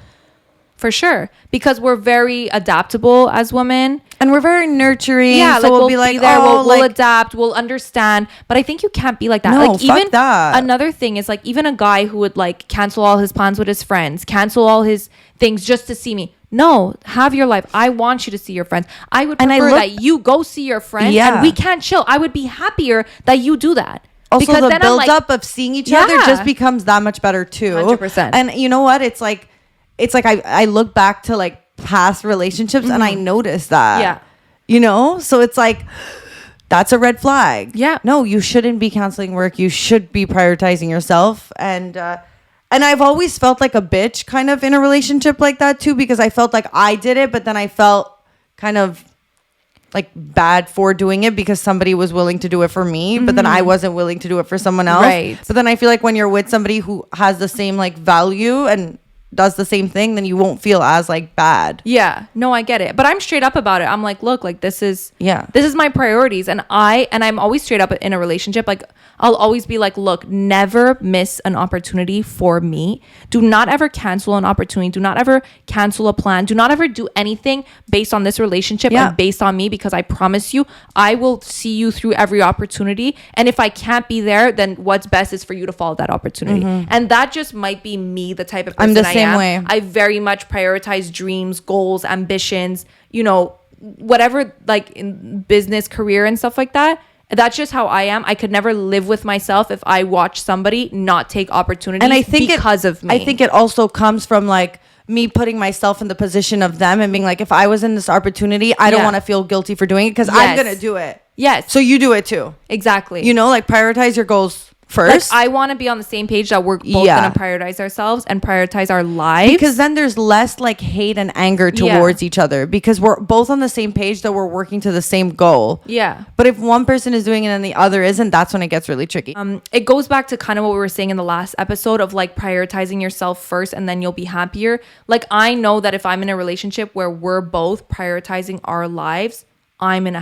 For sure. Because we're very adaptable as women. And we're very nurturing. Yeah, so like we'll be like, there, we'll adapt, we'll understand. But I think you can't be like that. No, like even that. Another thing is like even a guy who would like cancel all his plans with his friends, cancel all his things just to see me. No, have your life. I want you to see your friends. I would prefer that you go see your friends and we can't chill. I would be happier that you do that. Also, because the build-up of seeing each other just becomes that much better too. 100%. And you know what? It's like I look back to like past relationships and I notice that. Yeah. You know? So it's like, that's a red flag. Yeah. No, you shouldn't be canceling work. You should be prioritizing yourself. And I've always felt like a bitch kind of in a relationship like that too, because I felt like I did it, but then I felt kind of like bad for doing it because somebody was willing to do it for me, but then I wasn't willing to do it for someone else. Right. But then I feel like when you're with somebody who has the same like value and does the same thing, then you won't feel as like bad. Yeah, no, I get it. But I'm straight up about it. I'm like, look, like this is my priorities. And I'm always straight up in a relationship. Like I'll always be like, look, never miss an opportunity for me. Do not ever cancel an opportunity. Do not ever cancel a plan. Do not ever do anything based on this relationship and based on me, because I promise you, I will see you through every opportunity. And if I can't be there, then what's best is for you to follow that opportunity. And that just might be me, the type of person I am. Way. I very much prioritize dreams, goals, ambitions, you know, whatever, like in business, career and stuff like that. That's just how I am. I could never live with myself if I watch somebody not take opportunities, and I think because of me. I think it also comes from like me putting myself in the position of them and being like, if I was in this opportunity, I don't want to feel guilty for doing it because I'm going to do it. Yes. So you do it too. Exactly. You know, like prioritize your goals first. Like, I want to be on the same page that we're both going to prioritize ourselves and prioritize our lives. Because then there's less like hate and anger towards each other because we're both on the same page that we're working to the same goal. Yeah. But if one person is doing it and the other isn't, that's when it gets really tricky. It goes back to kind of what we were saying in the last episode of like prioritizing yourself first and then you'll be happier. Like, I know that if I'm in a relationship where we're both prioritizing our lives, I'm in a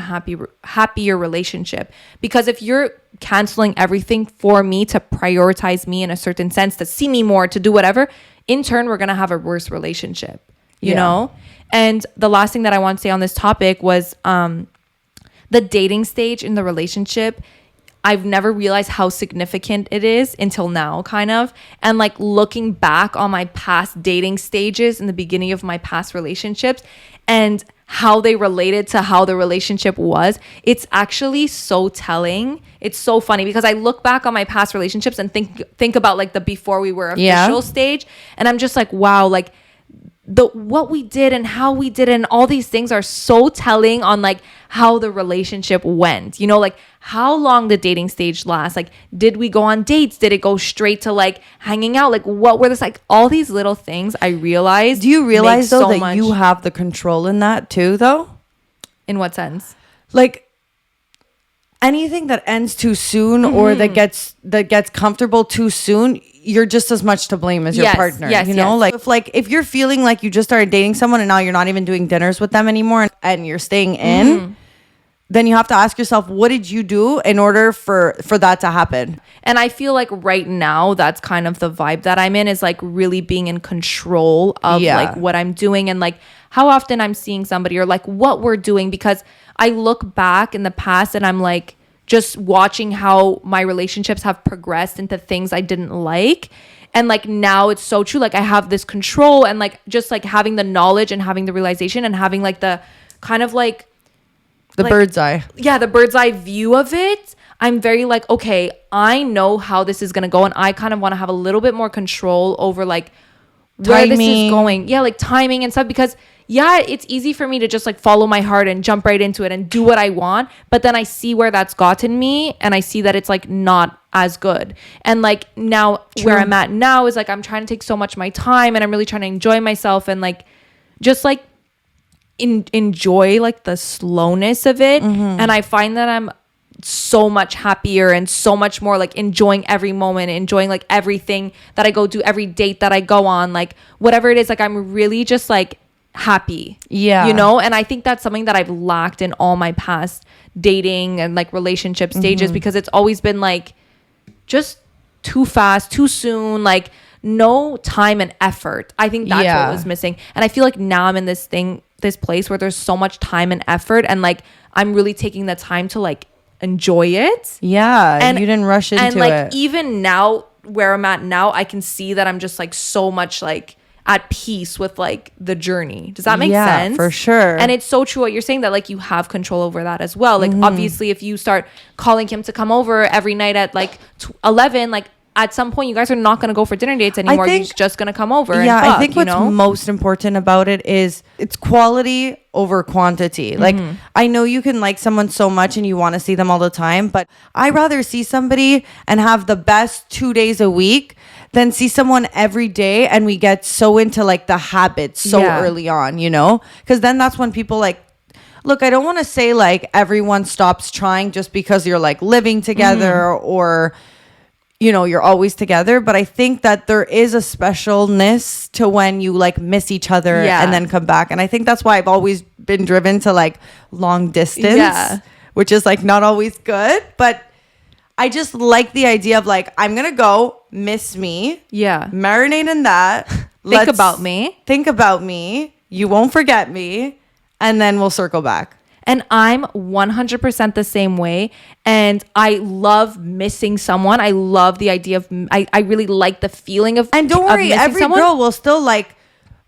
happier relationship. Because if you're canceling everything for me to prioritize me in a certain sense, to see me more, to do whatever, in turn, we're going to have a worse relationship, you know? And the last thing that I want to say on this topic was the dating stage in the relationship. I've never realized how significant it is until now, kind of. And like looking back on my past dating stages in the beginning of my past relationships and how they related to how the relationship was, it's actually so telling. It's so funny because I look back on my past relationships and think about like the before we were official stage, and I'm just like, wow, like what we did and how we did it and all these things are so telling on like how the relationship went, you know, like how long the dating stage lasts. Like, did we go on dates? Did it go straight to like hanging out? Like, what were this, like all these little things I realized. Do you realize though that you have the control in that too though? In what sense? Like anything that ends too soon or that gets comfortable too soon, you're just as much to blame as your partner. You know, like if you're feeling like you just started dating someone and now you're not even doing dinners with them anymore and you're staying in, then you have to ask yourself, what did you do in order for that to happen? And I feel like right now that's kind of the vibe that I'm in, is like really being in control of like what I'm doing and like how often I'm seeing somebody or like what we're doing, because I look back in the past and I'm like just watching how my relationships have progressed into things I didn't like. And like now it's so true. Like I have this control and like just like having the knowledge and having the realization and having like the kind of like the bird's eye. Yeah, the bird's eye view of it. I'm very like, okay, I know how this is going to go. And I kind of want to have a little bit more control over like where this is going. Yeah, like timing and stuff, because it's easy for me to just like follow my heart and jump right into it and do what I want. But then I see where that's gotten me and I see that it's like not as good. And like now where I'm at now is like I'm trying to take so much of my time and I'm really trying to enjoy myself and like just like enjoy like the slowness of it. And I find that I'm so much happier and so much more like enjoying every moment, enjoying like everything that I go do, every date that I go on, like whatever it is, like I'm really just like happy, you know. And I think that's something that I've lacked in all my past dating and like relationship stages, because it's always been like just too fast, too soon, like no time and effort. I think that's what was missing. And I feel like now I'm in this place where there's so much time and effort and like I'm really taking the time to like enjoy it. And you didn't rush into it. And like even now where I'm at now, I can see that I'm just like so much like at peace with like the journey. Does that make sense? For sure. And it's so true what you're saying, that like you have control over that as well. Like obviously if you start calling him to come over every night at like 11, like at some point you guys are not going to go for dinner dates anymore. You're just going to come over and fuck, I think what's most important about it is it's quality over quantity. Like I know you can like someone so much and you want to see them all the time, but I rather see somebody and have the best 2 days a week than see someone every day and we get so into like the habits so early on, you know? Because then that's when people like, look, I don't want to say like everyone stops trying just because you're like living together or you know, you're always together. But I think that there is a specialness to when you like miss each other and then come back. And I think that's why I've always been driven to like long distance, which is like not always good. But I just like the idea of like, I'm going to go miss me. Marinate in that. Think about me. You won't forget me. And then we'll circle back. And I'm 100% the same way. And I love missing someone. I love the idea of, I really like the feeling of, and don't worry, every girl will still like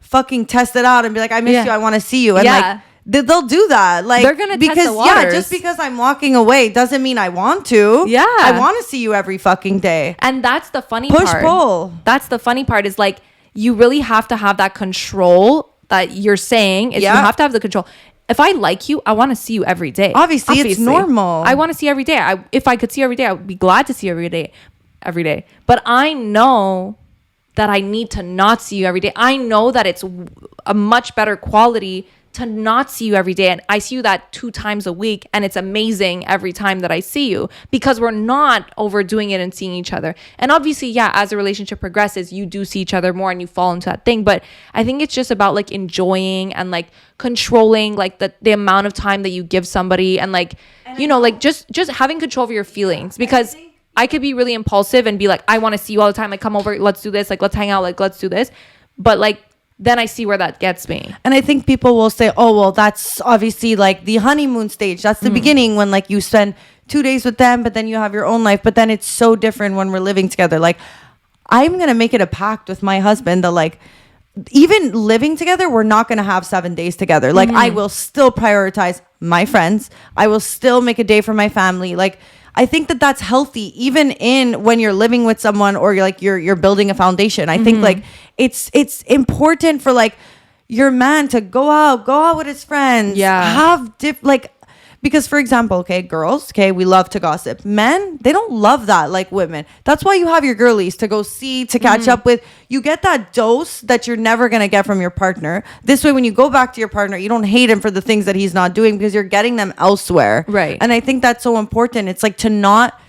fucking test it out and be like, I miss you. I want to see you. And like, they'll do that. Like, they're gonna because test the waters. just because I'm walking away doesn't mean I want to. Yeah, I want to see you every fucking day. And that's the funny push part. pull. That's the funny part is like you really have to have that control that you're saying. Is you have to have the control. If I like you, I want to see you every day. Obviously, it's normal. I want to see you every day. If I could see you every day, I would be glad to see you every day. But I know that I need to not see you every day. I know that it's a much better quality to not see you every day. And I see you that 2 times a week. And it's amazing every time that I see you because we're not overdoing it and seeing each other. And obviously, yeah, as a relationship progresses, you do see each other more and you fall into that thing. But I think it's just about like enjoying and like controlling like the amount of time that you give somebody and like, you know, like just having control over your feelings because I could be really impulsive and be like, I want to see you all the time. Like, come over, let's do this. Like, let's hang out. Like, let's do this. But like, then I see where that gets me. And I think people will say, oh, well, that's obviously like the honeymoon stage. That's the beginning when like you spend 2 days with them, but then you have your own life. But then it's so different when we're living together. Like, I'm going to make it a pact with my husband that like, even living together, we're not going to have 7 days together. Like, I will still prioritize my friends. I will still make a day for my family. Like, I think that that's healthy, even in when you're living with someone or you're building a foundation. I think like it's important for like your man to go out with his friends. Yeah. Because for example, okay, girls, okay, we love to gossip. Men, they don't love that like women. That's why you have your girlies to go see, to catch up with. You get that dose that you're never going to get from your partner. This way, when you go back to your partner, you don't hate him for the things that he's not doing because you're getting them elsewhere. Right. And I think that's so important. It's like to not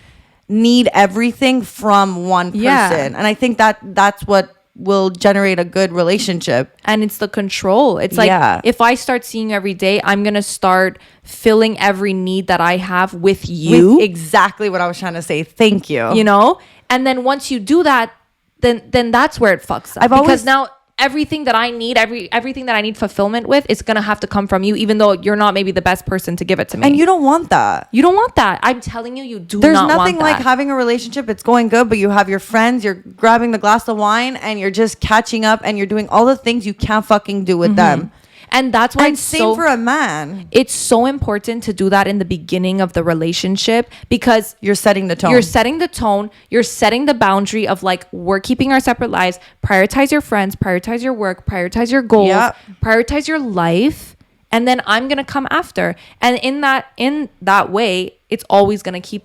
need everything from one person. Yeah. And I think that's what will generate a good relationship. And it's the control. It's like if I start seeing you every day, I'm gonna start filling every need that I have with you. With exactly what I was trying to say. Thank you. You know? And then once you do that, then that's where it fucks up. Because now everything that I need, everything that I need fulfillment with is gonna have to come from you, even though you're not maybe the best person to give it to me. And you don't want that. You don't want that. I'm telling you, you do There's not want that. There's nothing like having a relationship. It's going good, but you have your friends, you're grabbing the glass of wine and you're just catching up and you're doing all the things you can't fucking do with them. And that's why it's same for a man. It's so important to do that in the beginning of the relationship because you're setting the tone. You're setting the tone. You're setting the boundary of like, we're keeping our separate lives. Prioritize your friends, prioritize your work, prioritize your goals, prioritize your life. And then I'm going to come after. And in that way, it's always going to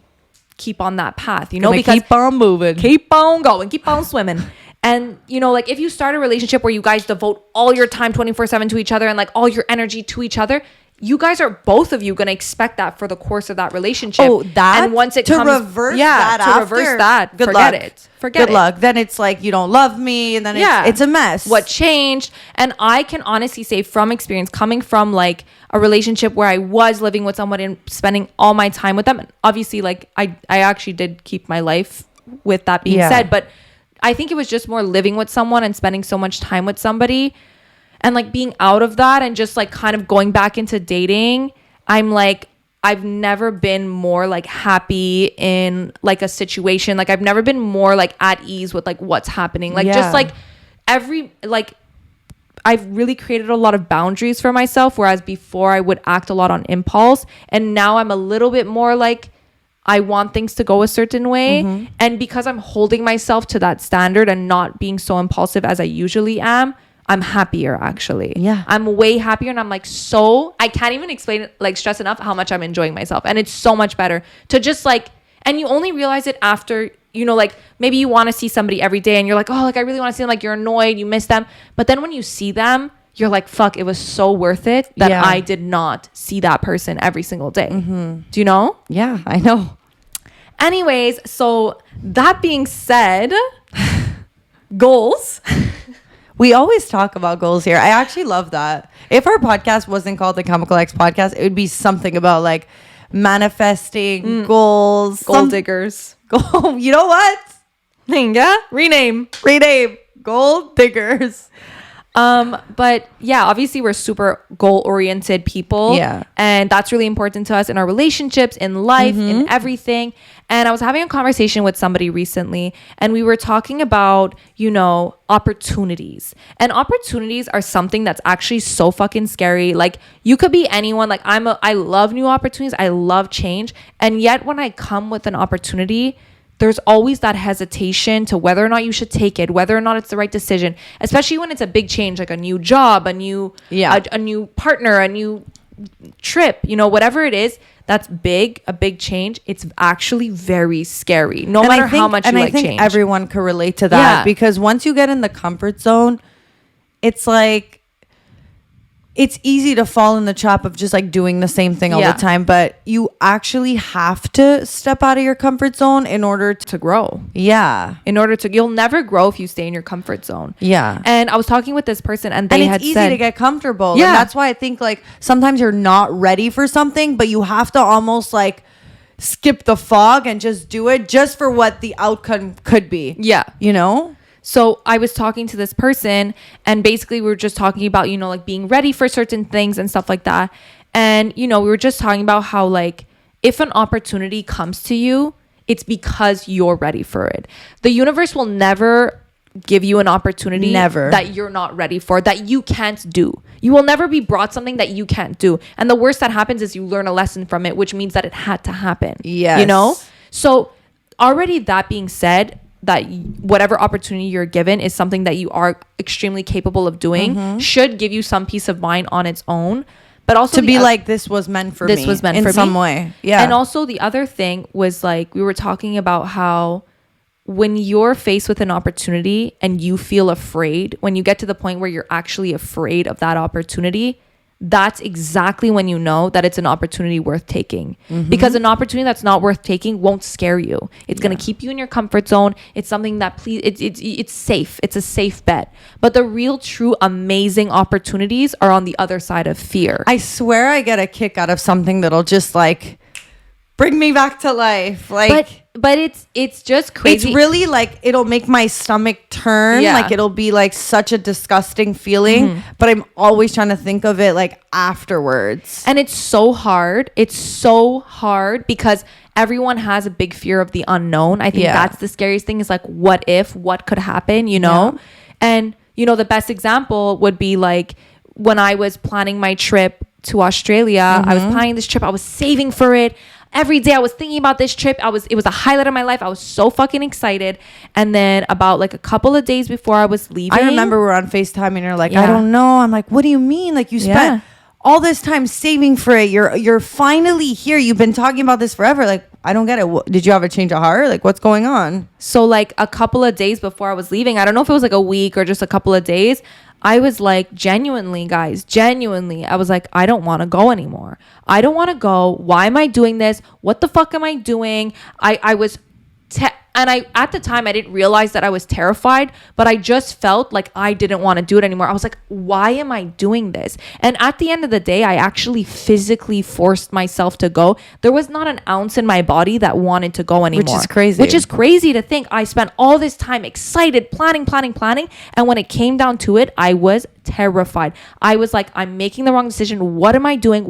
keep on that path, you know, because keep on moving, keep on going, keep on swimming. And, you know, like if you start a relationship where you guys devote all your time 24/7 to each other and like all your energy to each other, you guys are both of you going to expect that for the course of that relationship. Oh, that? And once it to comes, reverse that to after, reverse that, good forget luck. it. Forget it. Good luck. Then it's like, you don't love me. And then it's a mess. What changed? And I can honestly say from experience, coming from like a relationship where I was living with someone and spending all my time with them. And obviously, like I actually did keep my life with that being said, but I think it was just more living with someone and spending so much time with somebody and like being out of that and just like kind of going back into dating. I'm like, I've never been more like happy in like a situation. Like I've never been more like at ease with like what's happening. Like just like I've really created a lot of boundaries for myself. Whereas before I would act a lot on impulse. And now I'm a little bit more like, I want things to go a certain way. And because I'm holding myself to that standard and not being so impulsive as I usually am, I'm happier actually. Yeah. I'm way happier. And I'm like, I can't even explain it, like stress enough how much I'm enjoying myself. And it's so much better to just like, and you only realize it after, you know, like maybe you want to see somebody every day and you're like, oh, like I really want to see them. Like you're annoyed, you miss them. But then when you see them, you're like, fuck, it was so worth it that I did not see that person every single day. Do you know? Yeah, I know. Anyways, so that being said, goals. We always talk about goals here. I actually love that. If our podcast wasn't called the Chemical X Podcast, it would be something about like manifesting goals. Gold diggers. You know what? Yeah. Rename. Gold diggers. But yeah, obviously we're super goal-oriented people. Yeah. And that's really important to us in our relationships, in life, in everything. And I was having a conversation with somebody recently, and we were talking about, you know, opportunities. And opportunities are something that's actually so fucking scary. Like, you could be anyone. Like, I love new opportunities. I love change. And yet when I come with an opportunity, there's always that hesitation to whether or not you should take it, whether or not it's the right decision, especially when it's a big change, like a new job, a new partner, a new trip, you know, whatever it is. That's big, a big change. It's actually very scary, no matter how much you like change. And I think everyone could relate to that because once you get in the comfort zone, it's like, it's easy to fall in the trap of just like doing the same thing all the time, but you actually have to step out of your comfort zone in order to grow. Yeah. You'll never grow if you stay in your comfort zone. Yeah. And I was talking with this person and it's easy to get comfortable. Yeah. And that's why I think like sometimes you're not ready for something, but you have to almost like skip the fog and just do it just for what the outcome could be. Yeah. You know? So I was talking to this person and basically we were just talking about, you know, like being ready for certain things and stuff like that. And, you know, we were just talking about how like if an opportunity comes to you, it's because you're ready for it. The universe will never give you an opportunity that you're not ready for, that you can't do. You will never be brought something that you can't do. And the worst that happens is you learn a lesson from it, which means that it had to happen. Yes. You know? So already that being said, that whatever opportunity you're given is something that you are extremely capable of doing, should give you some peace of mind on its own. But also to be like, this was meant for me. This was meant for me. In some way. Yeah. And also the other thing was like, we were talking about how when you're faced with an opportunity and you feel afraid, when you get to the point where you're actually afraid of that opportunity, that's exactly when you know that it's an opportunity worth taking. Because an opportunity that's not worth taking won't scare you. It's going to keep you in your comfort zone. It's something that it's safe. It's a safe bet. But the real, true, amazing opportunities are on the other side of fear. I swear I get a kick out of something that'll just like bring me back to life. Like, but it's just crazy. It's really like it'll make my stomach turn. Yeah. Like it'll be like such a disgusting feeling. But I'm always trying to think of it like afterwards. And it's so hard. It's so hard because everyone has a big fear of the unknown. I think that's the scariest thing is like, what if, what could happen, you know? Yeah. And, you know, the best example would be like when I was planning my trip to Australia, I was planning this trip. I was saving for it. Every day I was thinking about this trip. It was a highlight of my life. I was so fucking excited. And then about like a couple of days before I was leaving, I remember we're on FaceTime and you're like, I don't know. I'm like, what do you mean? Like you spent all this time saving for it. You're finally here. You've been talking about this forever. Like, I don't get it. Did you have a change of heart? Like, what's going on? So like a couple of days before I was leaving, I don't know if it was like a week or just a couple of days, I was like, genuinely, I was like, I don't want to go anymore. I don't want to go. Why am I doing this? What the fuck am I doing? I was at the time I didn't realize that I was terrified, but I just felt like I didn't want to do it anymore. I was like, why am I doing this? And at the end of the day, I actually physically forced myself to go. There was not an ounce in my body that wanted to go anymore. Which is crazy to think. I spent all this time excited, planning. And when it came down to it, I was terrified. I was like, I'm making the wrong decision. What am I doing?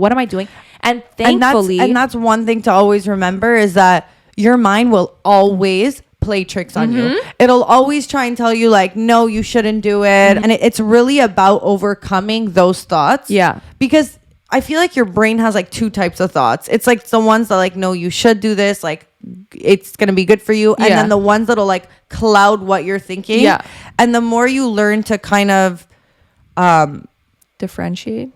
And thankfully... And that's one thing to always remember is that your mind will always play tricks on you. It'll always try and tell you like, no, you shouldn't do it. And it's really about overcoming those thoughts. Yeah. Because I feel like your brain has like two types of thoughts. It's like the ones that like, no, you should do this. Like it's going to be good for you. And then the ones that'll like cloud what you're thinking. Yeah. And the more you learn to kind of, differentiate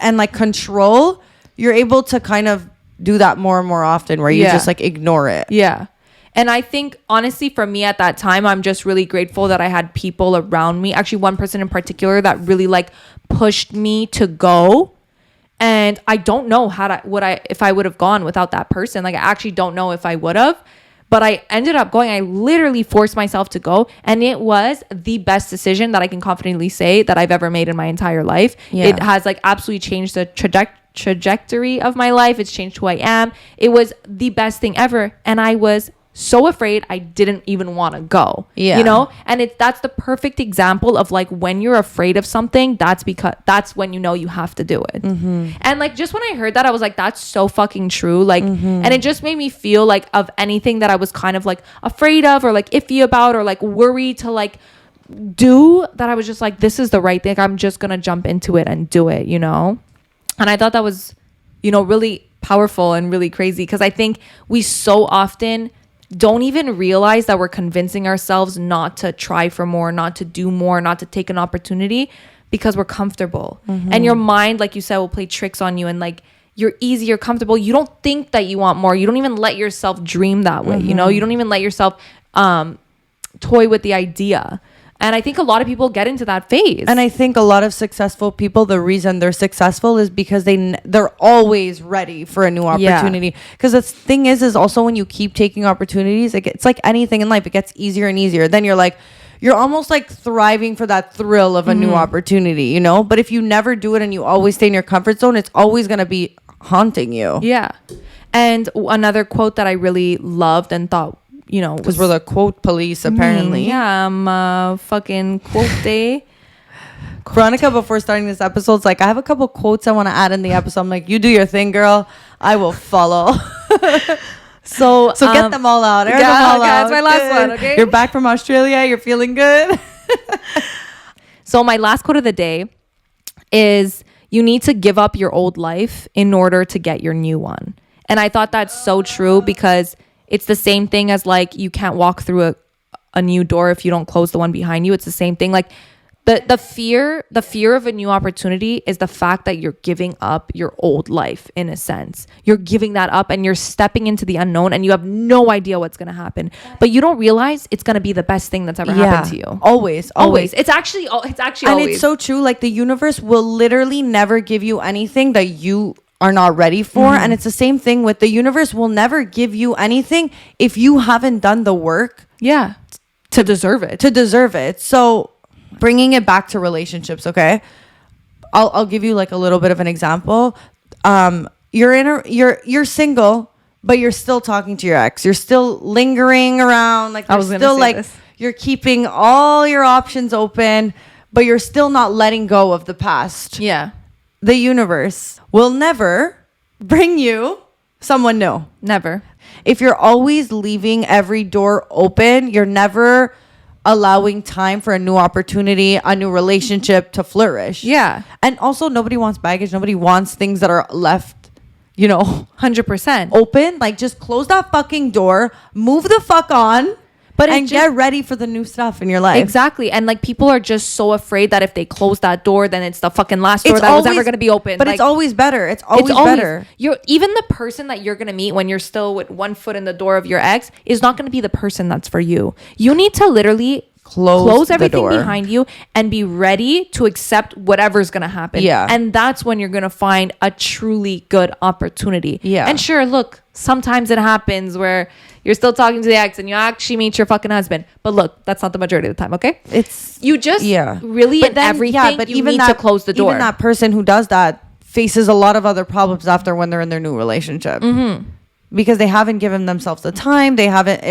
and like control, you're able to kind of do that more and more often where you just like ignore it. Yeah. And I think honestly for me at that time, I'm just really grateful that I had people around me. Actually, one person in particular that really like pushed me to go. And I don't know if I would have gone without that person. Like I actually don't know if I would have. But I ended up going. I literally forced myself to go. And it was the best decision that I can confidently say that I've ever made in my entire life. Yeah. It has like absolutely changed the trajectory of my life. It's changed who I am. It was the best thing ever. And I was so afraid I didn't even want to go. Yeah. You know? And that's the perfect example of like when you're afraid of something, that's when you know you have to do it. And like just when I heard that, I was like, that's so fucking true. Like, and it just made me feel like of anything that I was kind of like afraid of or like iffy about or like worried to like do, that I was just like, this is the right thing. I'm just gonna jump into it and do it, you know? And I thought that was, you know, really powerful and really crazy, because I think we so often don't even realize that we're convincing ourselves not to try for more, not to do more, not to take an opportunity, because we're comfortable. And your mind, like you said, will play tricks on you, and like you're easy, you're comfortable, you don't think that you want more, you don't even let yourself dream that way. You know, you don't even let yourself toy with the idea. And I think a lot of people get into that phase. And I think a lot of successful people, the reason they're successful is because they're always ready for a new opportunity. Because the thing is also when you keep taking opportunities, it's like anything in life, it gets easier and easier. Then you're almost like thriving for that thrill of a new opportunity, you know? But if you never do it and you always stay in your comfort zone, it's always going to be haunting you. Yeah. And another quote that I really loved and thought, you know, because we're the quote police, apparently. Yeah, I'm fucking quote day. Veronica, before starting this episode, is like, I have a couple quotes I want to add in the episode. I'm like, you do your thing, girl. I will follow. So get them all out. Air them all out. That's my last one, okay? You're back from Australia. You're feeling good. So my last quote of the day is, you need to give up your old life in order to get your new one. And I thought that's so true, because it's the same thing as like you can't walk through a new door if you don't close the one behind you. It's the same thing. Like the fear of a new opportunity is the fact that you're giving up your old life in a sense. You're giving that up and you're stepping into the unknown, and you have no idea what's going to happen. But you don't realize it's going to be the best thing that's ever happened to you. Always. It's actually and always. It's so true. Like the universe will literally never give you anything that you are not ready for. And it's the same thing with the universe will never give you anything if you haven't done the work to deserve it. So bringing it back to relationships, okay, I'll give you like a little bit of an example. You're single, but you're still talking to your ex, you're still lingering around, like you're still like you're keeping all your options open, but you're still not letting go of the past. The universe will never bring you someone new. Never. If you're always leaving every door open, you're never allowing time for a new opportunity, a new relationship to flourish. And also, nobody wants baggage. Nobody wants things that are left, 100% open. Like, just close that fucking door, move the fuck on. And get ready for the new stuff in your life. Exactly. And like people are just so afraid that if they close that door, then it's the fucking last door that was ever going to be open. But like, it's always better. It's always better. Even the person that you're going to meet when you're still with one foot in the door of your ex is not going to be the person that's for you. You need to literally close everything behind you and be ready to accept whatever's going to happen. And that's when you're going to find a truly good opportunity. And sure, look, sometimes it happens where you're still talking to the ex and you actually meet your fucking husband. But look, that's not the majority of the time, okay? You really, but in everything, but you need to close the door. Even that person who does that faces a lot of other problems after when they're in their new relationship. Because they haven't given themselves the time. They haven't,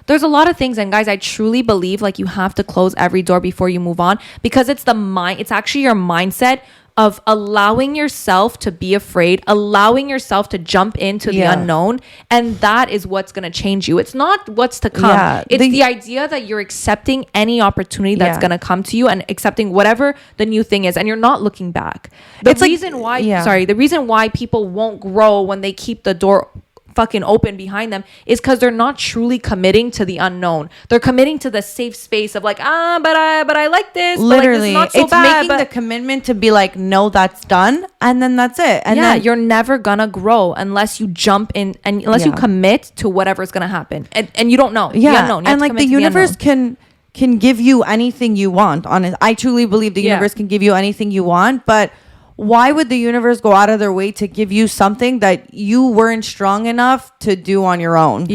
there's a lot of things, and guys, I truly believe like you have to close every door before you move on, because it's actually your mindset of allowing yourself to be afraid, allowing yourself to jump into the unknown, and that is what's going to change you. It's not what's to come. It's the idea that you're accepting any opportunity that's going to come to you and accepting whatever the new thing is, and you're not looking back. The reason why people won't grow when they keep the door fucking open behind them is because they're not truly committing to the unknown. They're committing to the safe space of like, but I like this. Literally, but like, it's making the commitment to be like, no, that's done, and then that's it. And then you're never gonna grow unless you jump in and unless you commit to whatever's gonna happen, and you don't know. The unknown. And like the universe can give you anything you want. Honest, I truly believe the universe can give you anything you want, but why would the universe go out of their way to give you something that you weren't strong enough to do on your own?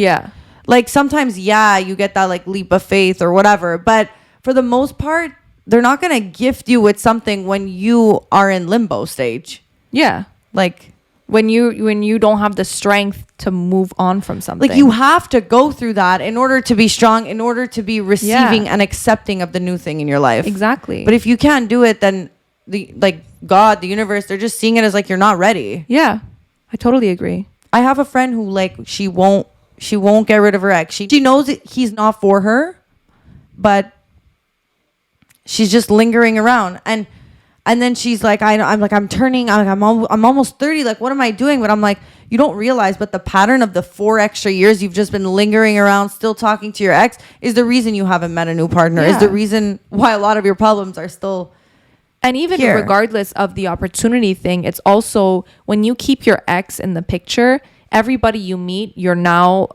Like sometimes, you get that like leap of faith or whatever. But for the most part, they're not going to gift you with something when you are in limbo stage. Like when you don't have the strength to move on from something. Like, you have to go through that in order to be strong, in order to be receiving and accepting of the new thing in your life. Exactly. But if you can't do it, then God, the universe, they're just seeing it as like you're not ready. Yeah, I totally agree. I have a friend who like she won't get rid of her ex. She knows he's not for her, but she's just lingering around. And then she's like, I'm almost 30. Like, what am I doing? But I'm like, you don't realize, but the pattern of the 4 extra years you've just been lingering around, still talking to your ex, is the reason you haven't met a new partner. Is the reason why a lot of your problems are still. And even here. Regardless of the opportunity thing, it's also when you keep your ex in the picture, everybody you meet, you're now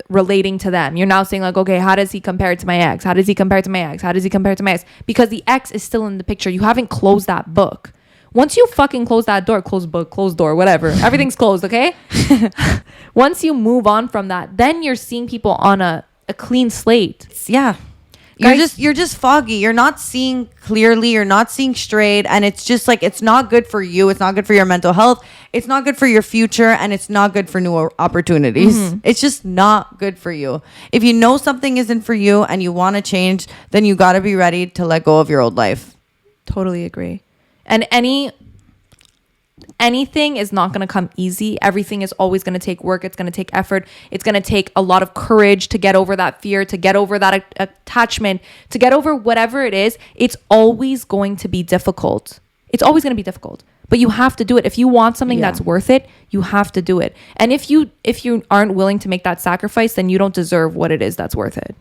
relating to them. You're now saying like, okay, how does he compare to my ex? How does he compare to my ex? How does he compare to my ex? Because the ex is still in the picture. You haven't closed that book. Once you fucking close that door, close book, closed door, whatever, everything's closed, okay? Once you move on from that, then you're seeing people on a clean slate. Yeah. You're just foggy. You're not seeing clearly. You're not seeing straight. And it's just like, it's not good for you. It's not good for your mental health. It's not good for your future. And it's not good for new opportunities. Mm-hmm. It's just not good for you. If you know something isn't for you and you want to change, then you got to be ready to let go of your old life. Totally agree. And anything is not going to come easy. Everything is always going to take work. It's going to take effort. It's going to take a lot of courage to get over that fear, to get over that attachment, to get over whatever it is. It's always going to be difficult. It's always going to be difficult, but you have to do it. If you want something that's worth it, you have to do it. And if you aren't willing to make that sacrifice, then you don't deserve what it is that's worth it.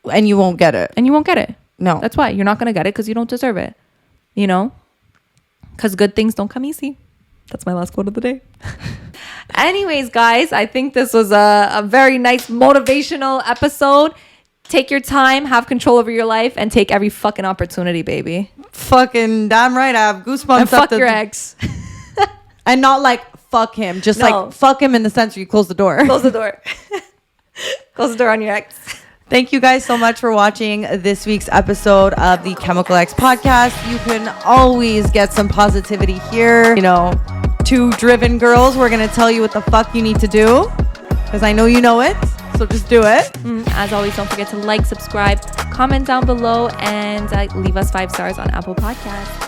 And you won't get it. No. That's why you're not going to get it, because you don't deserve it. You know? Because good things don't come easy. That's my last quote of the day. Anyways, guys, I think this was a very nice motivational episode. Take your time, have control over your life, and take every fucking opportunity, baby. Fucking damn right. I have goosebumps. And fuck your ex. And not like fuck him. Just like fuck him in the sense where you close the door. Close the door. Close the door on your ex. Thank you guys so much for watching this week's episode of the Chemical X podcast. You can always get some positivity here. You know, 2 driven girls, we're going to tell you what the fuck you need to do, because I know you know it. So just do it. As always, don't forget to like, subscribe, comment down below, and leave us 5 stars on Apple Podcasts.